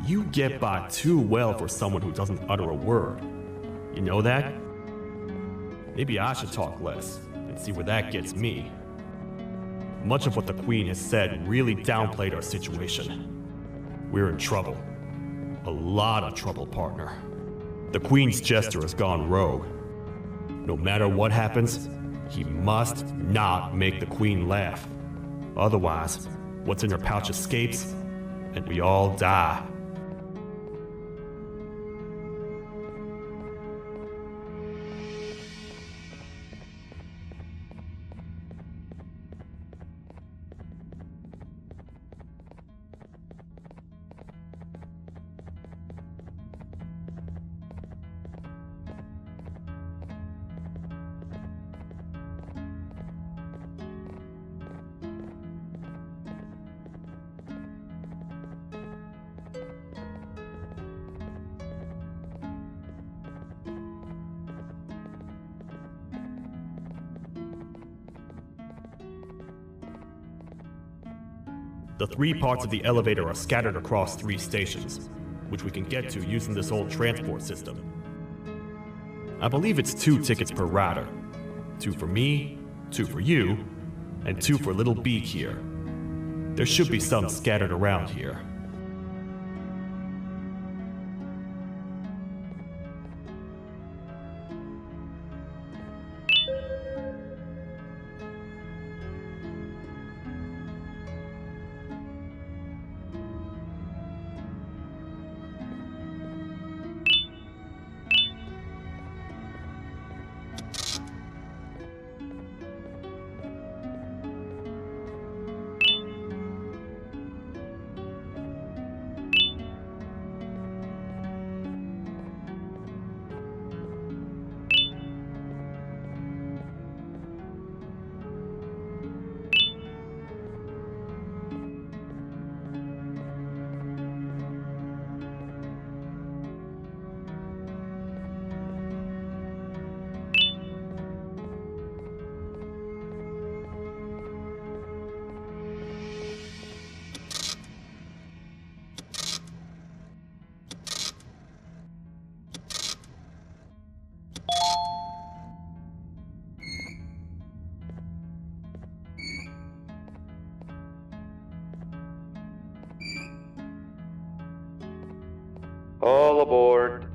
You get by too well for someone who doesn't utter a word. You know that? Maybe I should talk less and see where that gets me. Much of what the Queen has said really downplayed our situation. We're in trouble. A lot of trouble, partner. The Queen's jester has gone rogue. No matter what happens, he must not make the Queen laugh. Otherwise, what's in her pouch escapes, and we all die. The 3 parts of the elevator are scattered across 3 stations, which we can get to using this old transport system. I believe it's 2 tickets per rider. 2 for me, 2 for you, and 2 for Little Beak here. There should be some scattered around here. All aboard.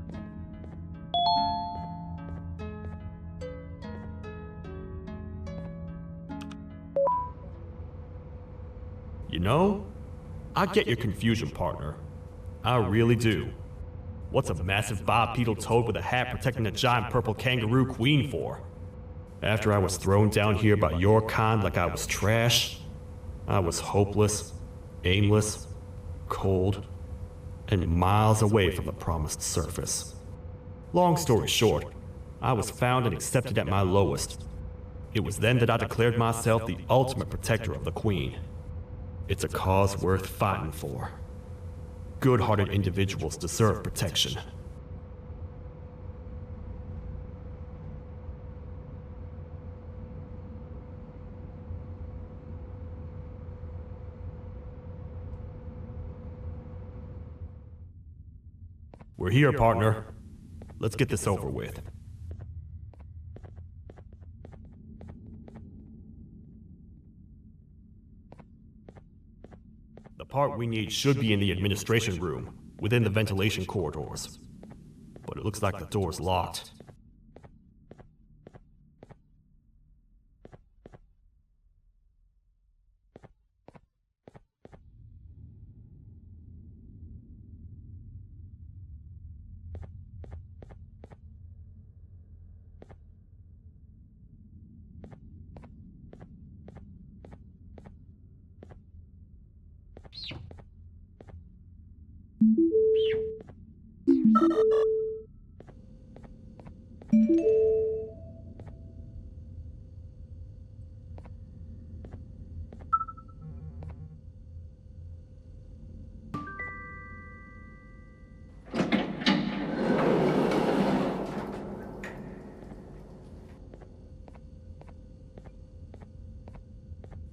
You know, I get your confusion, partner. I really do. What's a massive bipedal toad with a hat protecting a giant purple kangaroo queen for? After I was thrown down here by your kind like I was trash, I was hopeless, aimless, cold, and miles away from the promised surface. Long story short, I was found and accepted at my lowest. It was then that I declared myself the ultimate protector of the Queen. It's a cause worth fighting for. Good-hearted individuals deserve protection. We're here, partner. Let's get this over with. The part we need should be in the administration room, within the ventilation corridors. But it looks like the door's locked.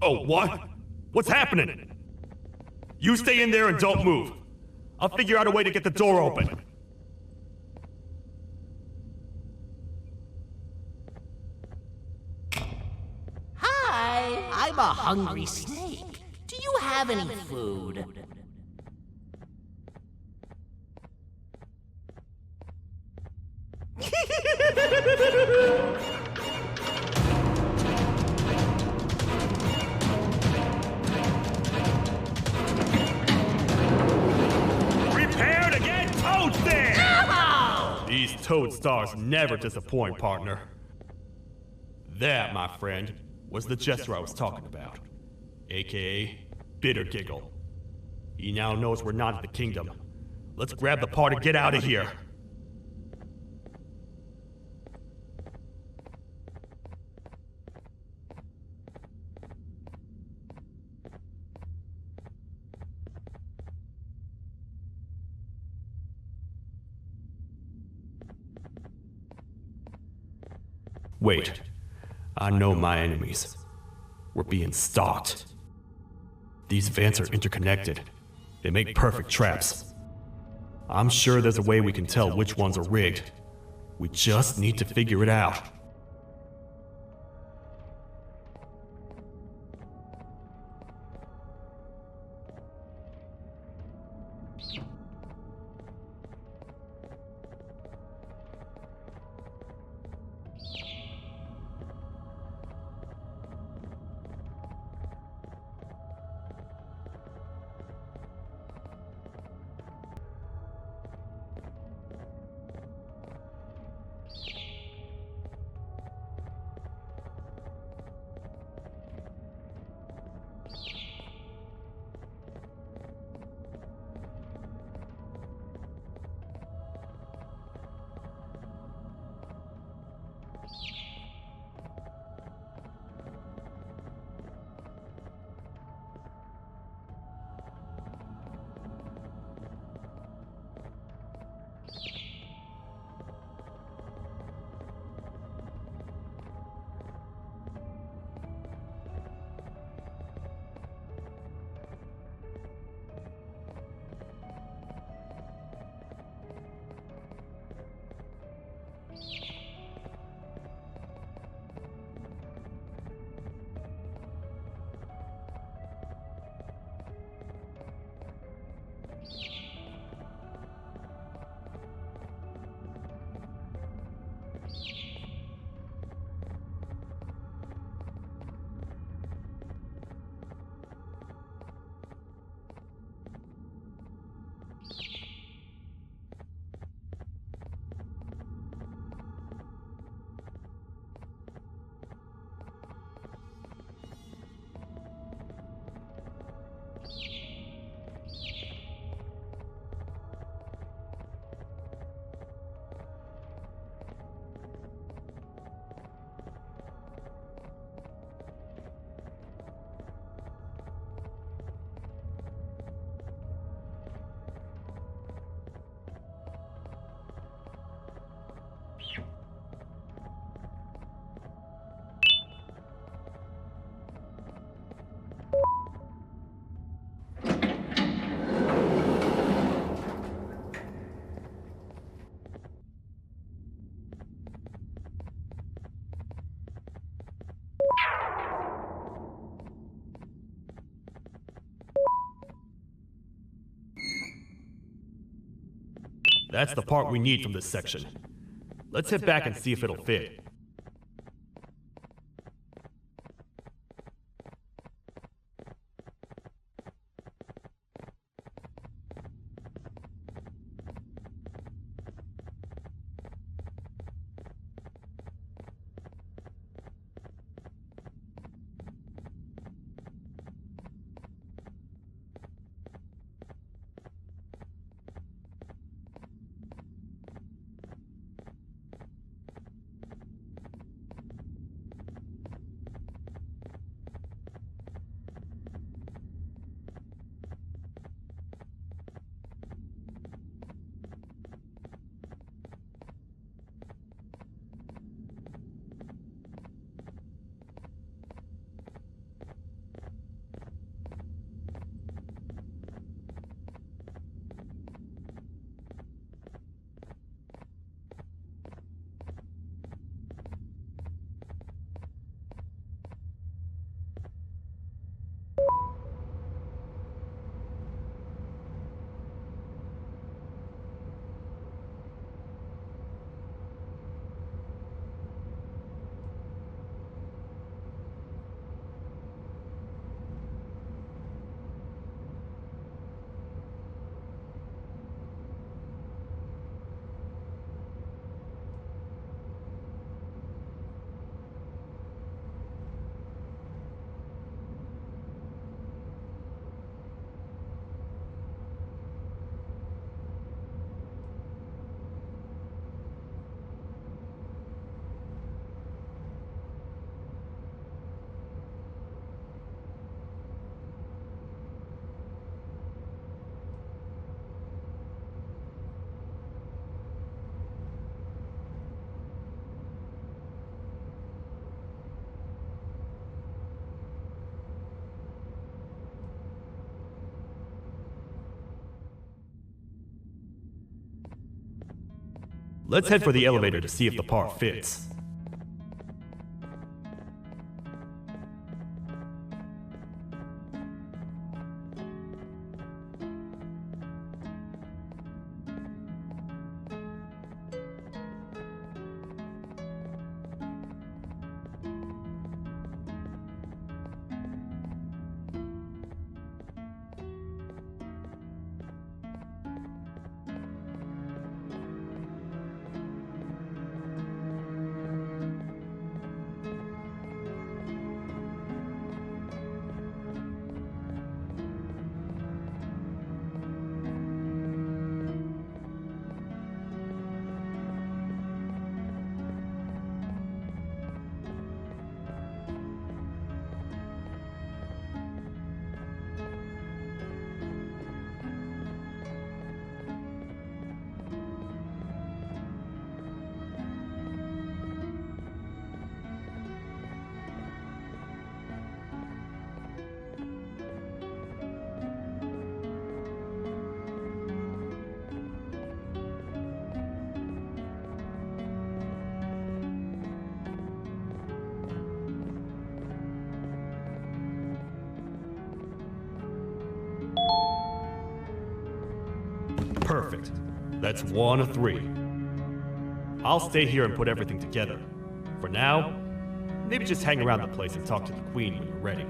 Oh, what? What's happening? You stay in there and don't move. I'll figure out a way to get the door open. Hi, I'm a hungry snake. Do you have any food? Prepare to get toasted! Ow! These toad stars never disappoint, partner. That, my friend, was the jester I was talking about, aka Bitter Giggle. He now knows we're not in the kingdom. Let's grab the part and get out of here. Wait, I know my enemies. We're being stalked. These vents are interconnected. They make perfect traps. I'm sure there's a way we can tell which ones are rigged. We just need to figure it out. That's the part we need from this section. Let's head back and see if it'll fit. Let's head for the elevator to see if the part fits. Perfect. That's 1 of 3. I'll stay here and put everything together. For now, maybe just hang around the place and talk to the Queen when you're ready.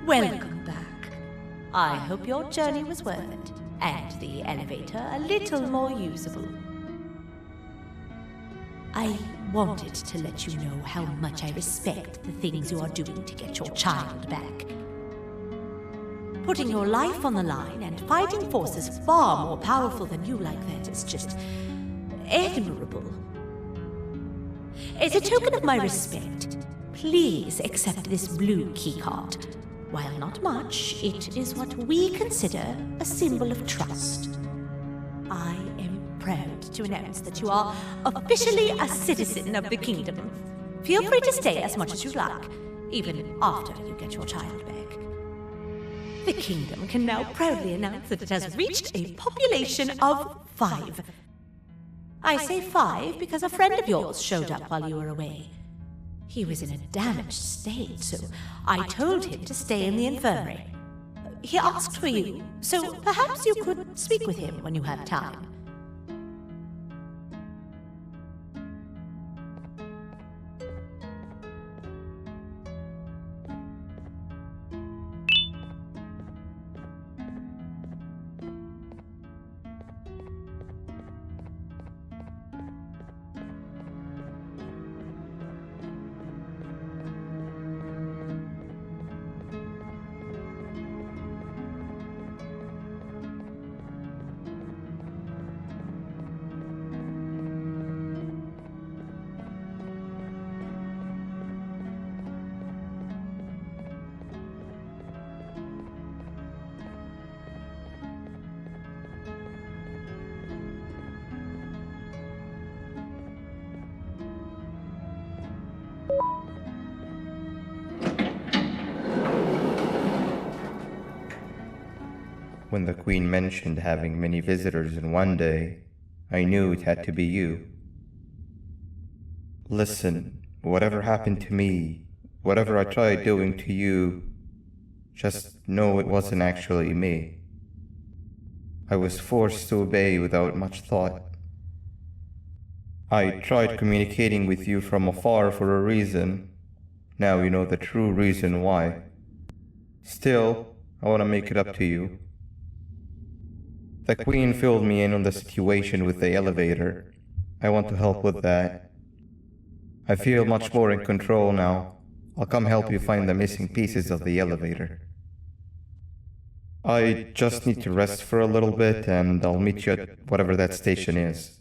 Welcome back. I hope your journey was worth it, and the elevator a little more usable. I wanted to let you know how much I respect the things you are doing to get your child back. Putting your life on the line and fighting forces far more powerful than you like that is just admirable. As a token of my respect, please accept this blue keycard. While not much, it is what we consider a symbol of trust. I am proud to announce that you are officially a citizen of the kingdom. Feel free to stay as much as you like, even after you get your child back. The kingdom can now proudly announce that it has reached a population of 5. I say 5 because a friend of yours showed up while you were away. He was in a damaged state, so I told him to stay in the infirmary. He asked for you, so perhaps you could speak with him when you have time. When the Queen mentioned having many visitors in one day, I knew it had to be you. Listen, whatever happened to me whatever I tried doing to you, just know it wasn't actually me. I was forced to obey without much thought. I tried communicating with you from afar for a reason. Now you know the true reason why. Still, I want to make it up to you. The Queen filled me in on the situation with the elevator. I want to help with that. I feel much more in control now. I'll come help you find the missing pieces of the elevator. I just need to rest for a little bit and I'll meet you at whatever that station is.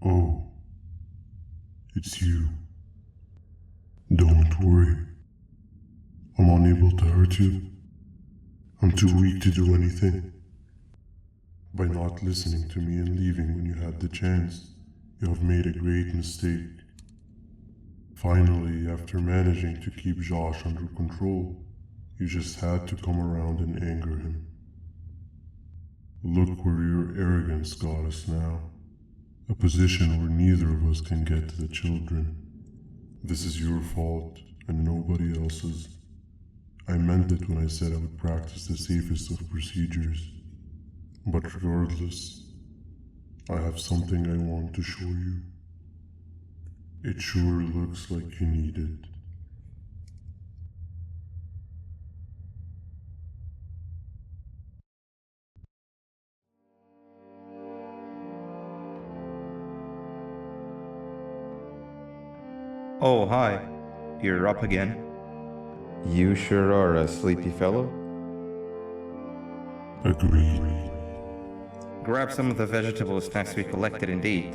Oh, it's you. Don't worry. I'm unable to hurt you. I'm too weak to do anything. By not listening to me and leaving when you had the chance, you have made a great mistake. Finally, after managing to keep Josh under control, you just had to come around and anger him. Look where your arrogance got us now. A position where neither of us can get to the children. This is your fault and nobody else's. I meant it when I said I would practice the safest of procedures. But regardless, I have something I want to show you. It sure looks like you need it. Oh, hi. You're up again. You sure are a sleepy fellow. Agreed. Grab some of the vegetable snacks we collected and eat.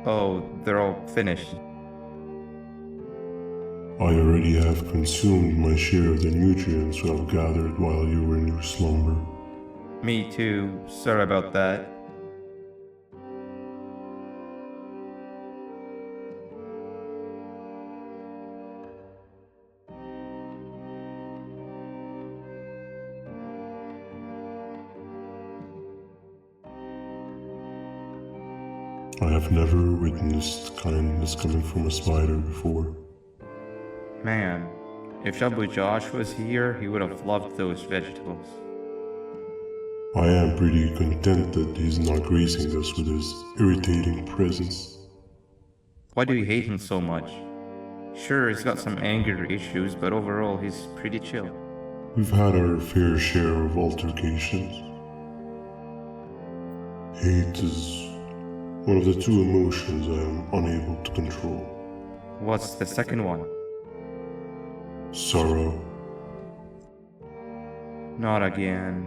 Oh, they're all finished. I already have consumed my share of the nutrients I've gathered while you were in your slumber. Me too. Sorry about that. I have never witnessed kindness coming from a spider before. Man, if Jabu Josh was here, he would have loved those vegetables. I am pretty content that he's not gracing us with his irritating presence. Why do you hate him so much? Sure, he's got some anger issues, but overall he's pretty chill. We've had our fair share of altercations. Hate is one of the two emotions I am unable to control. What's the second one? Sorrow. Not again.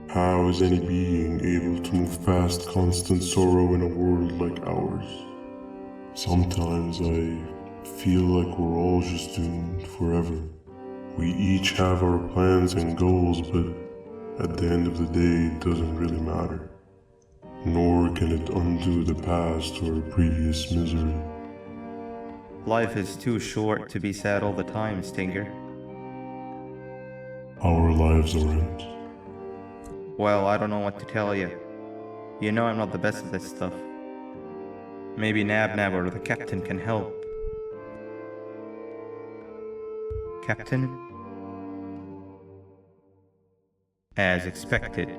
How is any being able to move past constant sorrow in a world like ours? Sometimes I feel like we're all just doomed forever. We each have our plans and goals, but at the end of the day, it doesn't really matter. Nor can it undo the past or previous misery. Life is too short to be sad all the time, Stinger. Our lives aren't. Well, I don't know what to tell you. You know I'm not the best at this stuff. Maybe Nab or the captain can help. Captain? As expected.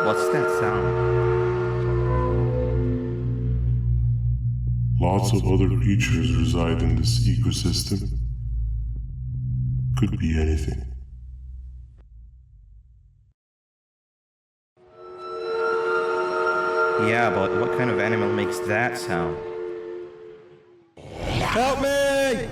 What's that sound? lots of other creatures reside in this ecosystem. Could be anything. Yeah, but what kind of animal makes that sound? Help me!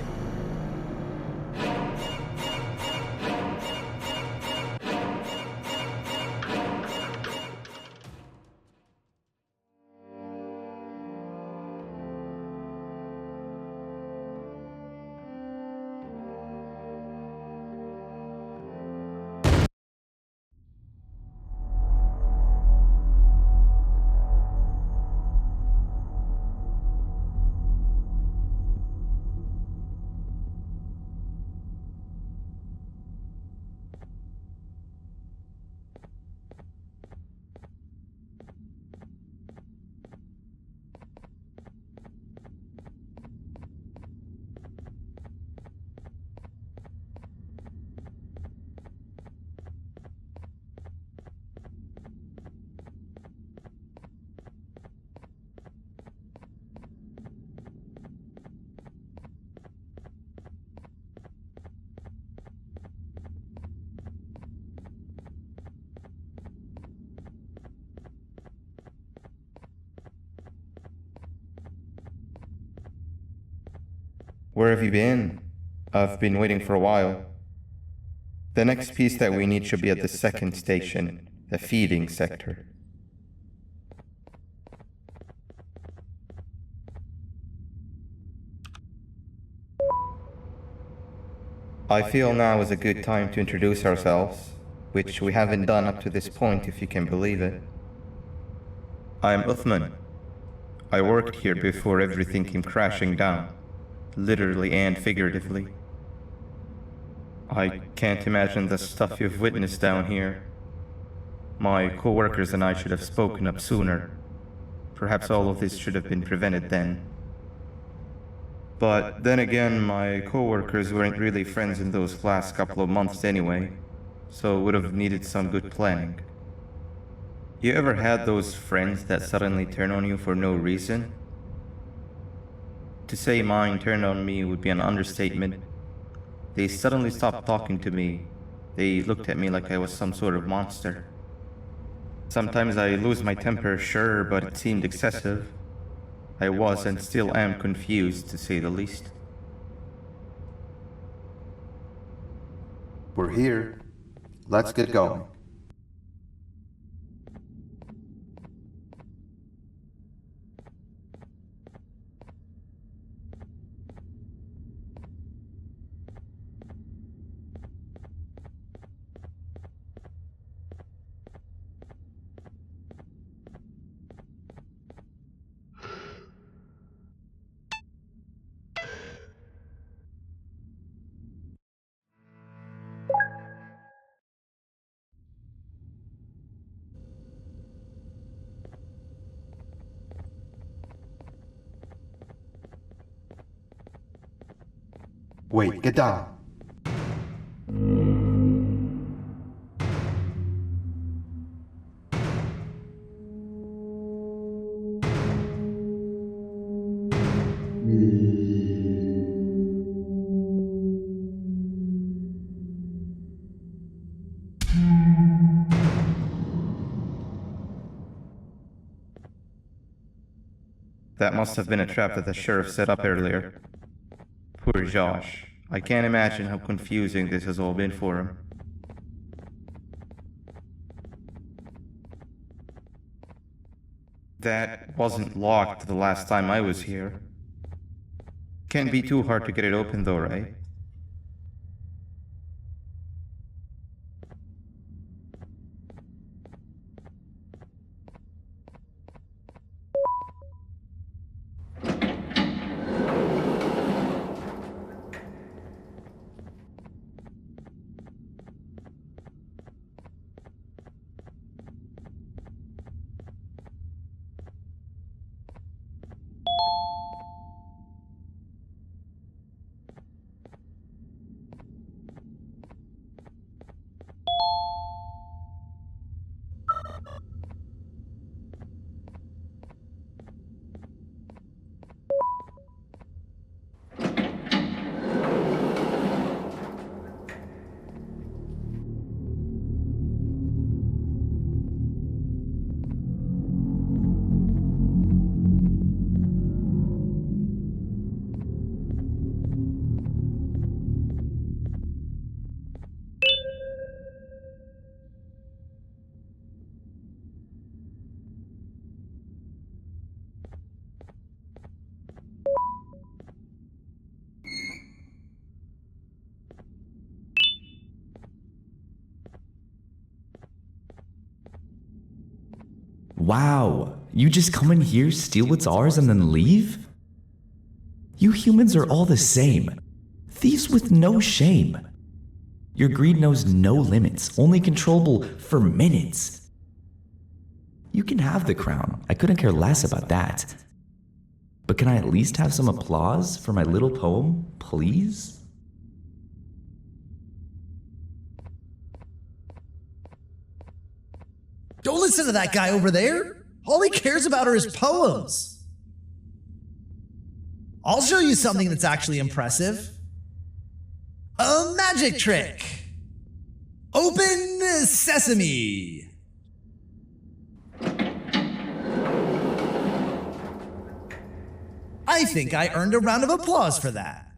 Where have you been? I've been waiting for a while. The next piece that we need should be at the second station, the feeding sector. I feel now is a good time to introduce ourselves, which we haven't done up to this point if you can believe it. I'm Uthman. I worked here before everything came crashing down, literally and figuratively. I can't imagine the stuff you've witnessed down here. My co-workers and I should have spoken up sooner. Perhaps all of this should have been prevented then. But then again, my co-workers weren't really friends in those last couple of months anyway, so would have needed some good planning. You ever had those friends that suddenly turn on you for no reason? To say mine turned on me would be an understatement. They suddenly stopped talking to me. They looked at me like I was some sort of monster. Sometimes I lose my temper, sure, but it seemed excessive. I was and still am confused, to say the least. We're here. Let's get going. Wait, get down. That must have been a trap that the sheriff set up earlier. Poor Josh. I can't imagine how confusing this has all been for him. That wasn't locked the last time I was here. Can't be too hard to get it open though, right? Wow, you just come in here, steal what's ours, and then leave? You humans are all the same. Thieves with no shame. Your greed knows no limits, only controllable for minutes. You can have the crown, I couldn't care less about that. But can I at least have some applause for my little poem, please? Don't listen to that guy over there. All he cares about are his poems. I'll show you something that's actually impressive. A magic trick. Open sesame. I think I earned a round of applause for that.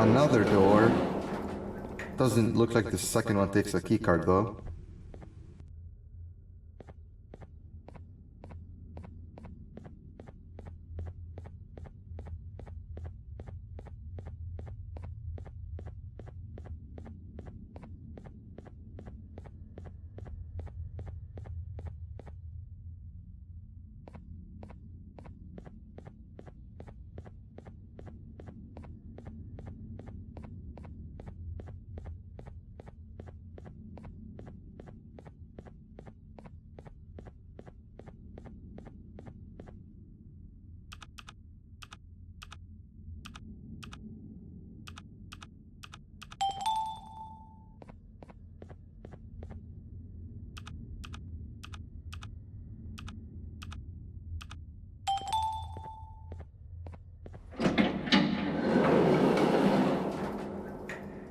Another door. Doesn't look like the second one takes a keycard though.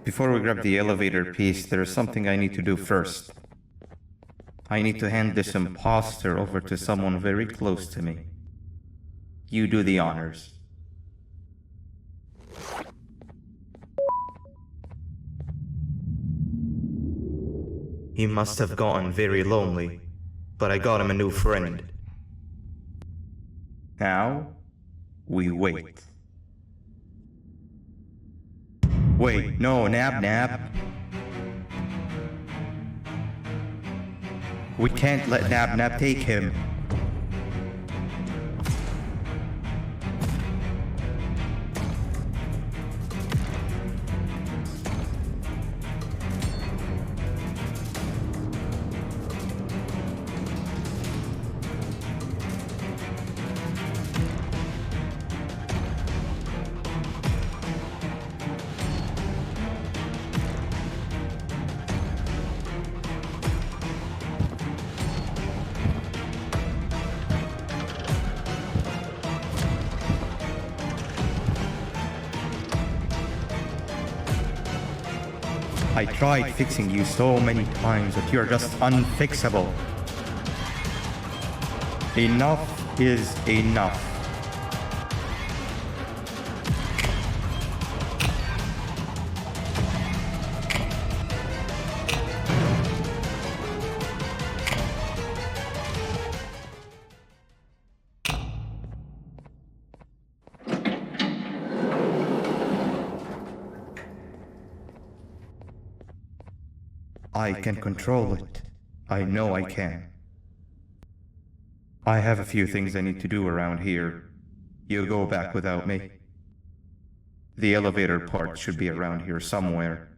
Before we grab the elevator piece, there is something I need to do first. I need to hand this imposter over to someone very close to me. You do the honors. He must have gotten very lonely, but I got him a new friend. Now, we wait. Wait, no, Nab. We can't let Nab take him. I tried fixing you so many times, but you're just unfixable. Enough is enough. I can control it. I know I can. I have a few things I need to do around here. You go back without me. The elevator part should be around here somewhere.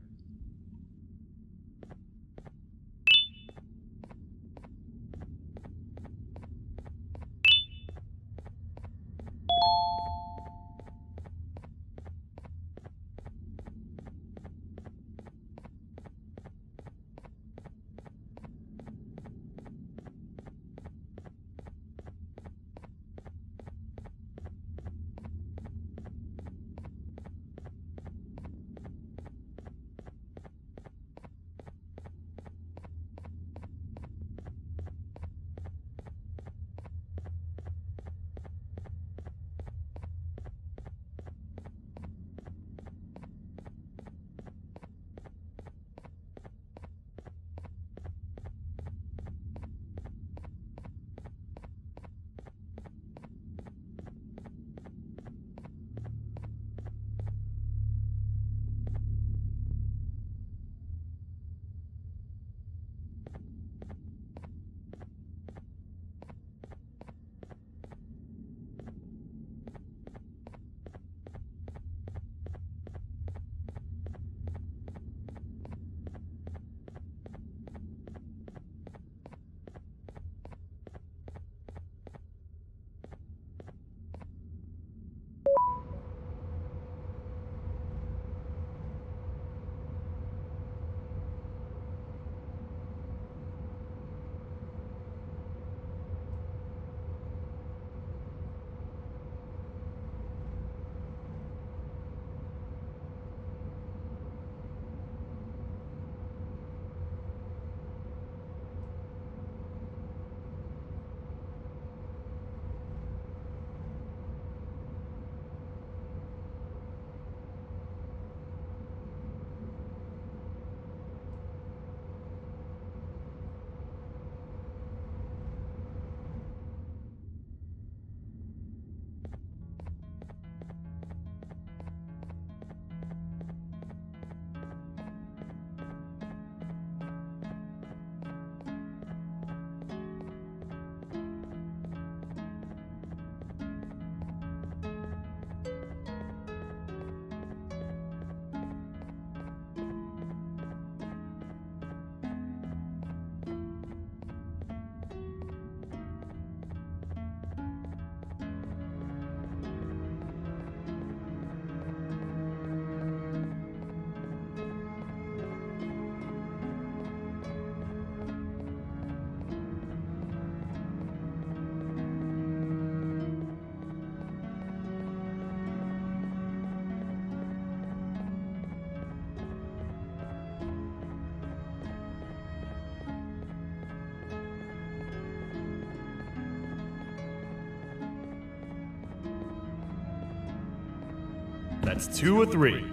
That's 2 of 3.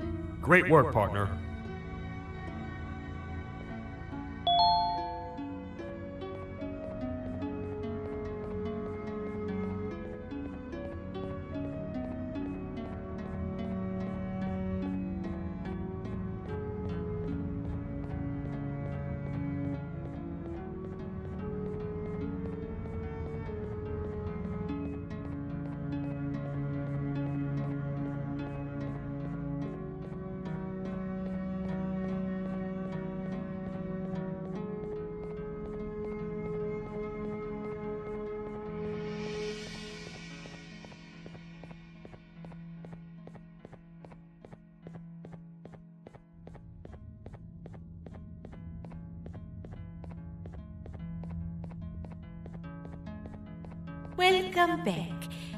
Great work, partner. Welcome back.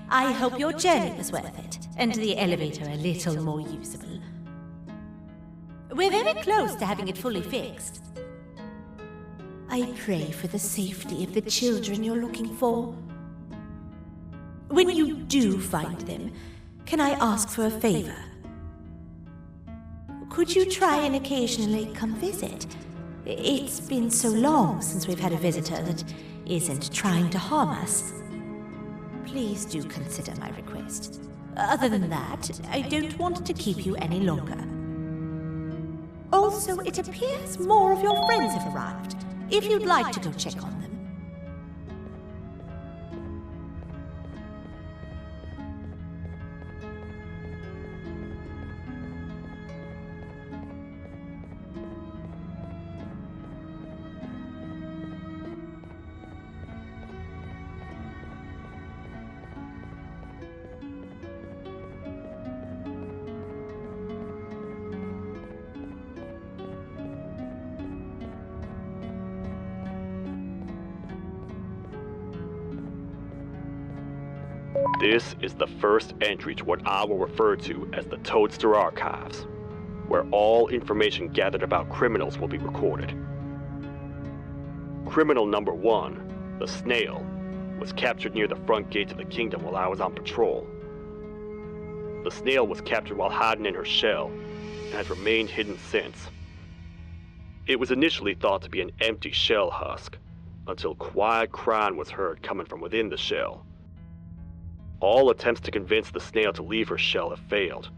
I hope your journey was worth it, and the elevator a little more usable. We're very close to having it fully fixed. I pray for the safety of the children you're looking for. When you do find them, can I ask for a favor? Could you try and occasionally come visit? It's been so long since we've had a visitor that isn't trying to harm us. Please do consider my request. Other than that, I don't want to keep you any longer. Also, it appears more of your friends have arrived, if you'd like to go check on them. This is the first entry to what I will refer to as the Toadster Archives, where all information gathered about criminals will be recorded. Criminal number 1, the Snail, was captured near the front gate of the kingdom while I was on patrol. The Snail was captured while hiding in her shell, and has remained hidden since. It was initially thought to be an empty shell husk, until quiet crying was heard coming from within the shell. All attempts to convince the Snail to leave her shell have failed.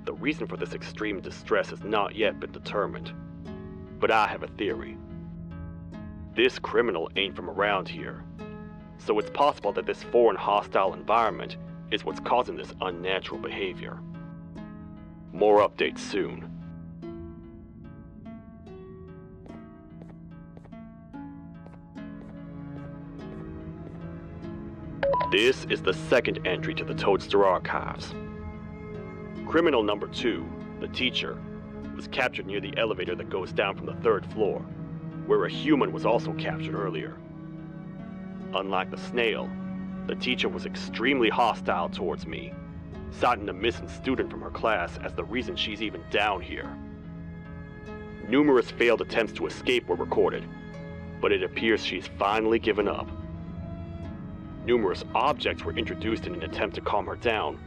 The reason for this extreme distress has not yet been determined, but I have a theory. This criminal ain't from around here, so it's possible that this foreign hostile environment is what's causing this unnatural behavior. More updates soon. This is the second entry to the Toadster Archives. Criminal number 2, the teacher, was captured near the elevator that goes down from the 3rd floor, where a human was also captured earlier. Unlike the Snail, the teacher was extremely hostile towards me, citing a missing student from her class as the reason she's even down here. Numerous failed attempts to escape were recorded, but it appears she's finally given up. Numerous objects were introduced in an attempt to calm her down,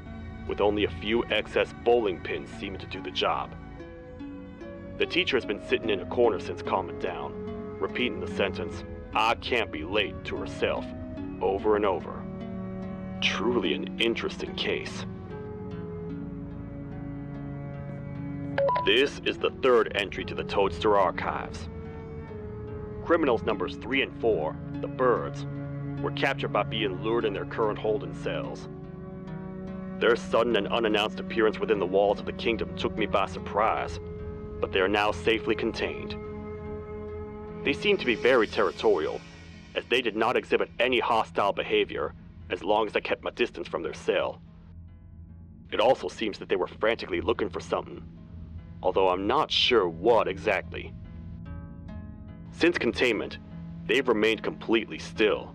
with only a few excess bowling pins seeming to do the job. The teacher has been sitting in a corner since calming down, repeating the sentence, "I can't be late," to herself, over and over. Truly an interesting case. This is the 3rd entry to the Toadster Archives. Criminals numbers 3 and 4, the Birds, were captured by being lured in their current holding cells. Their sudden and unannounced appearance within the walls of the kingdom took me by surprise, but they are now safely contained. They seem to be very territorial, as they did not exhibit any hostile behavior as long as I kept my distance from their cell. It also seems that they were frantically looking for something, although I'm not sure what exactly. Since containment, they've remained completely still.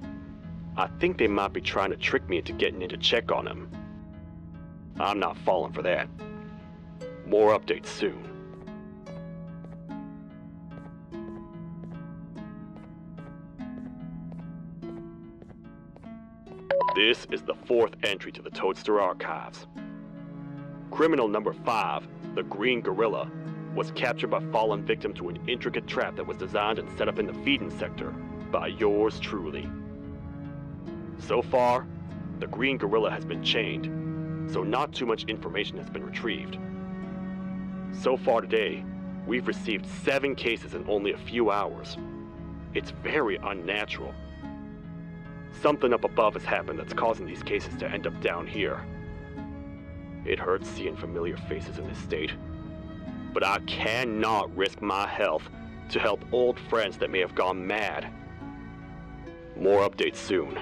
I think they might be trying to trick me into getting in to check on them. I'm not falling for that. More updates soon. This is the 4th entry to the Toadster Archives. Criminal number 5, the Green Gorilla, was captured by fallen victim to an intricate trap that was designed and set up in the feeding sector by yours truly. So far, the Green Gorilla has been chained, so not too much information has been retrieved. So far today, we've received 7 cases in only a few hours. It's very unnatural. Something up above has happened that's causing these cases to end up down here. It hurts seeing familiar faces in this state, but I cannot risk my health to help old friends that may have gone mad. More updates soon.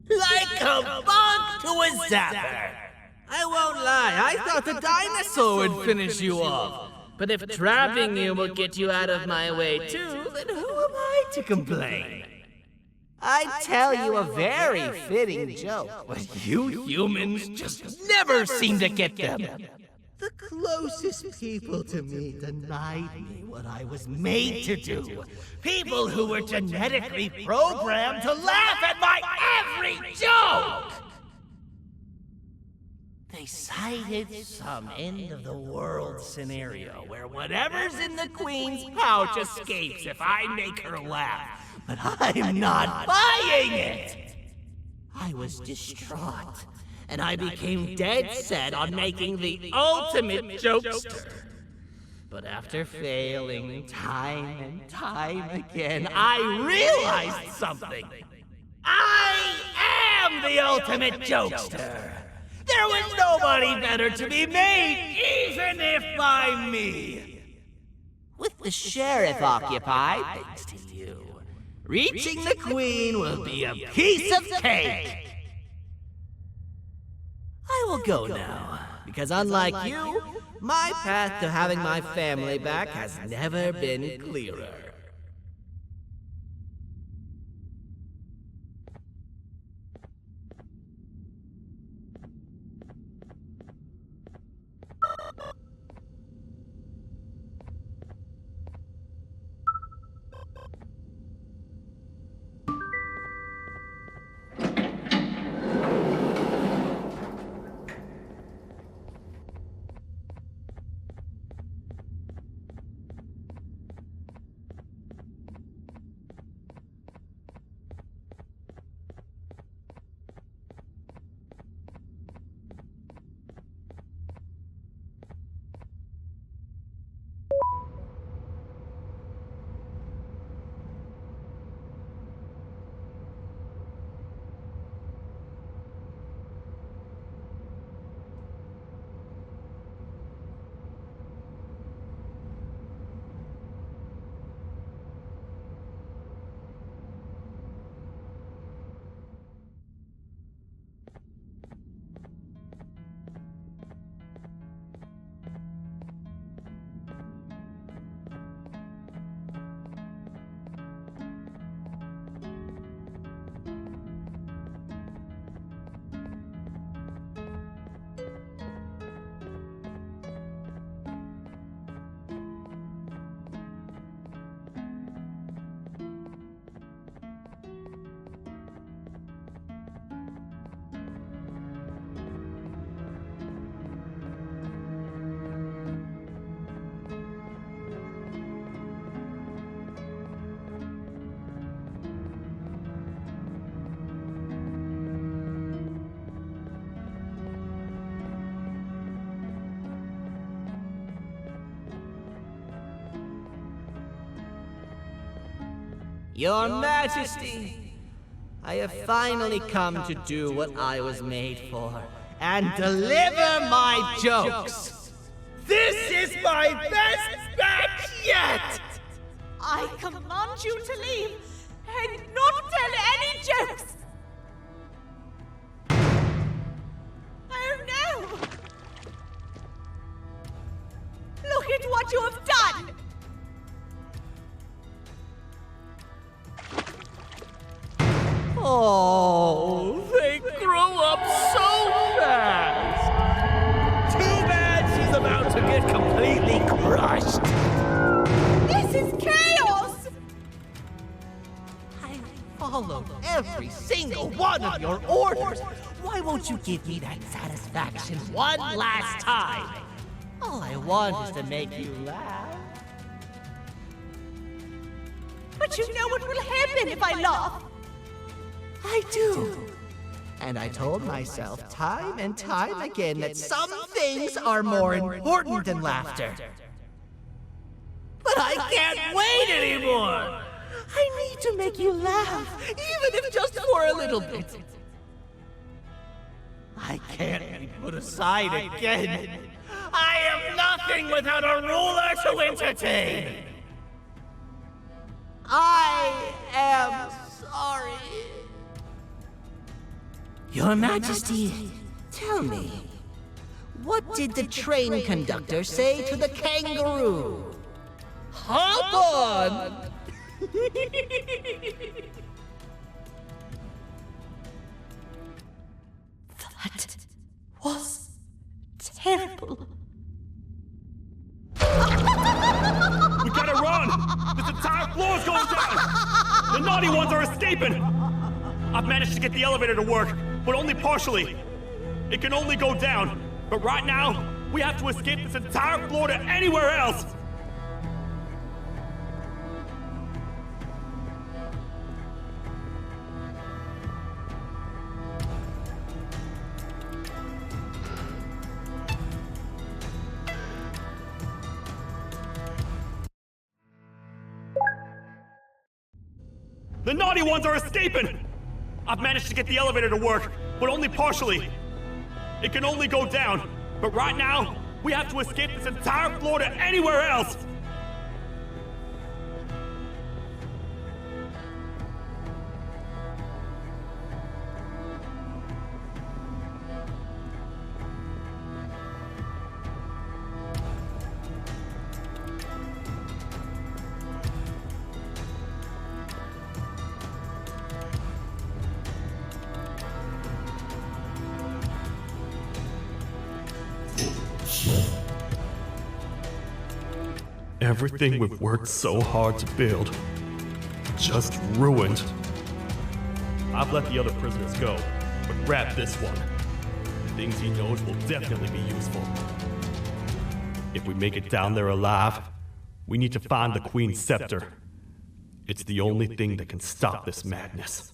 Like a bug to a zapper. I won't lie, I thought the dinosaur would finish you off. But if trapping you will get you out of my way too, then who am I to complain? I tell you a very fitting joke, but you humans just never seem to get them. The closest people to me denied me what I was made to do. People who were genetically programmed to laugh at my every joke! They cited some end-of-the-world scenario where whatever's in the Queen's pouch escapes if I make her laugh. But I'm not buying it! I was distraught, and I became dead set on making the ultimate jokester. But after failing time and time again, I realized something. I am the ultimate jokester! There was nobody better to be made, even if by me! with the sheriff occupied thanks to you. Reaching the Queen will be a piece of cake! I will go now, because unlike you, my path to having my family back has never been clearer. Your Majesty, I have finally come to do what I was made for, and deliver my jokes! This is my best batch yet! I command you to leave and not tell any jokes! Oh no! Look at what you have done! Oh, they grow up so fast! Too bad she's about to get completely crushed! This is chaos! I followed every single one of your orders! Why won't you give me that satisfaction one last time? All I want is to make you laugh. But you know what will happen if I laugh? I do. And I told myself time and time again that some things are more important than laughter. But I can't wait anymore! I need to make you laugh, even if just for a little bit. I can't be put aside again. I am nothing without a ruler to entertain. I am sorry. Your Majesty, tell me, what did the train conductor say to the kangaroo? Hop on! That was terrible. We gotta run! This entire floor's going down! The naughty ones are escaping! I've managed to get the elevator to work, but only partially. It can only go down, but right now, we have to escape this entire floor to anywhere else! The naughty ones are escaping! I've managed to get the elevator to work, but only partially. It can only go down, but right now, we have to escape this entire floor to anywhere else! Everything we've worked so hard to build, just ruined. I've let the other prisoners go, but grab this one. Things he knows will definitely be useful. If we make it down there alive, we need to find the Queen's scepter. It's the only thing that can stop this madness.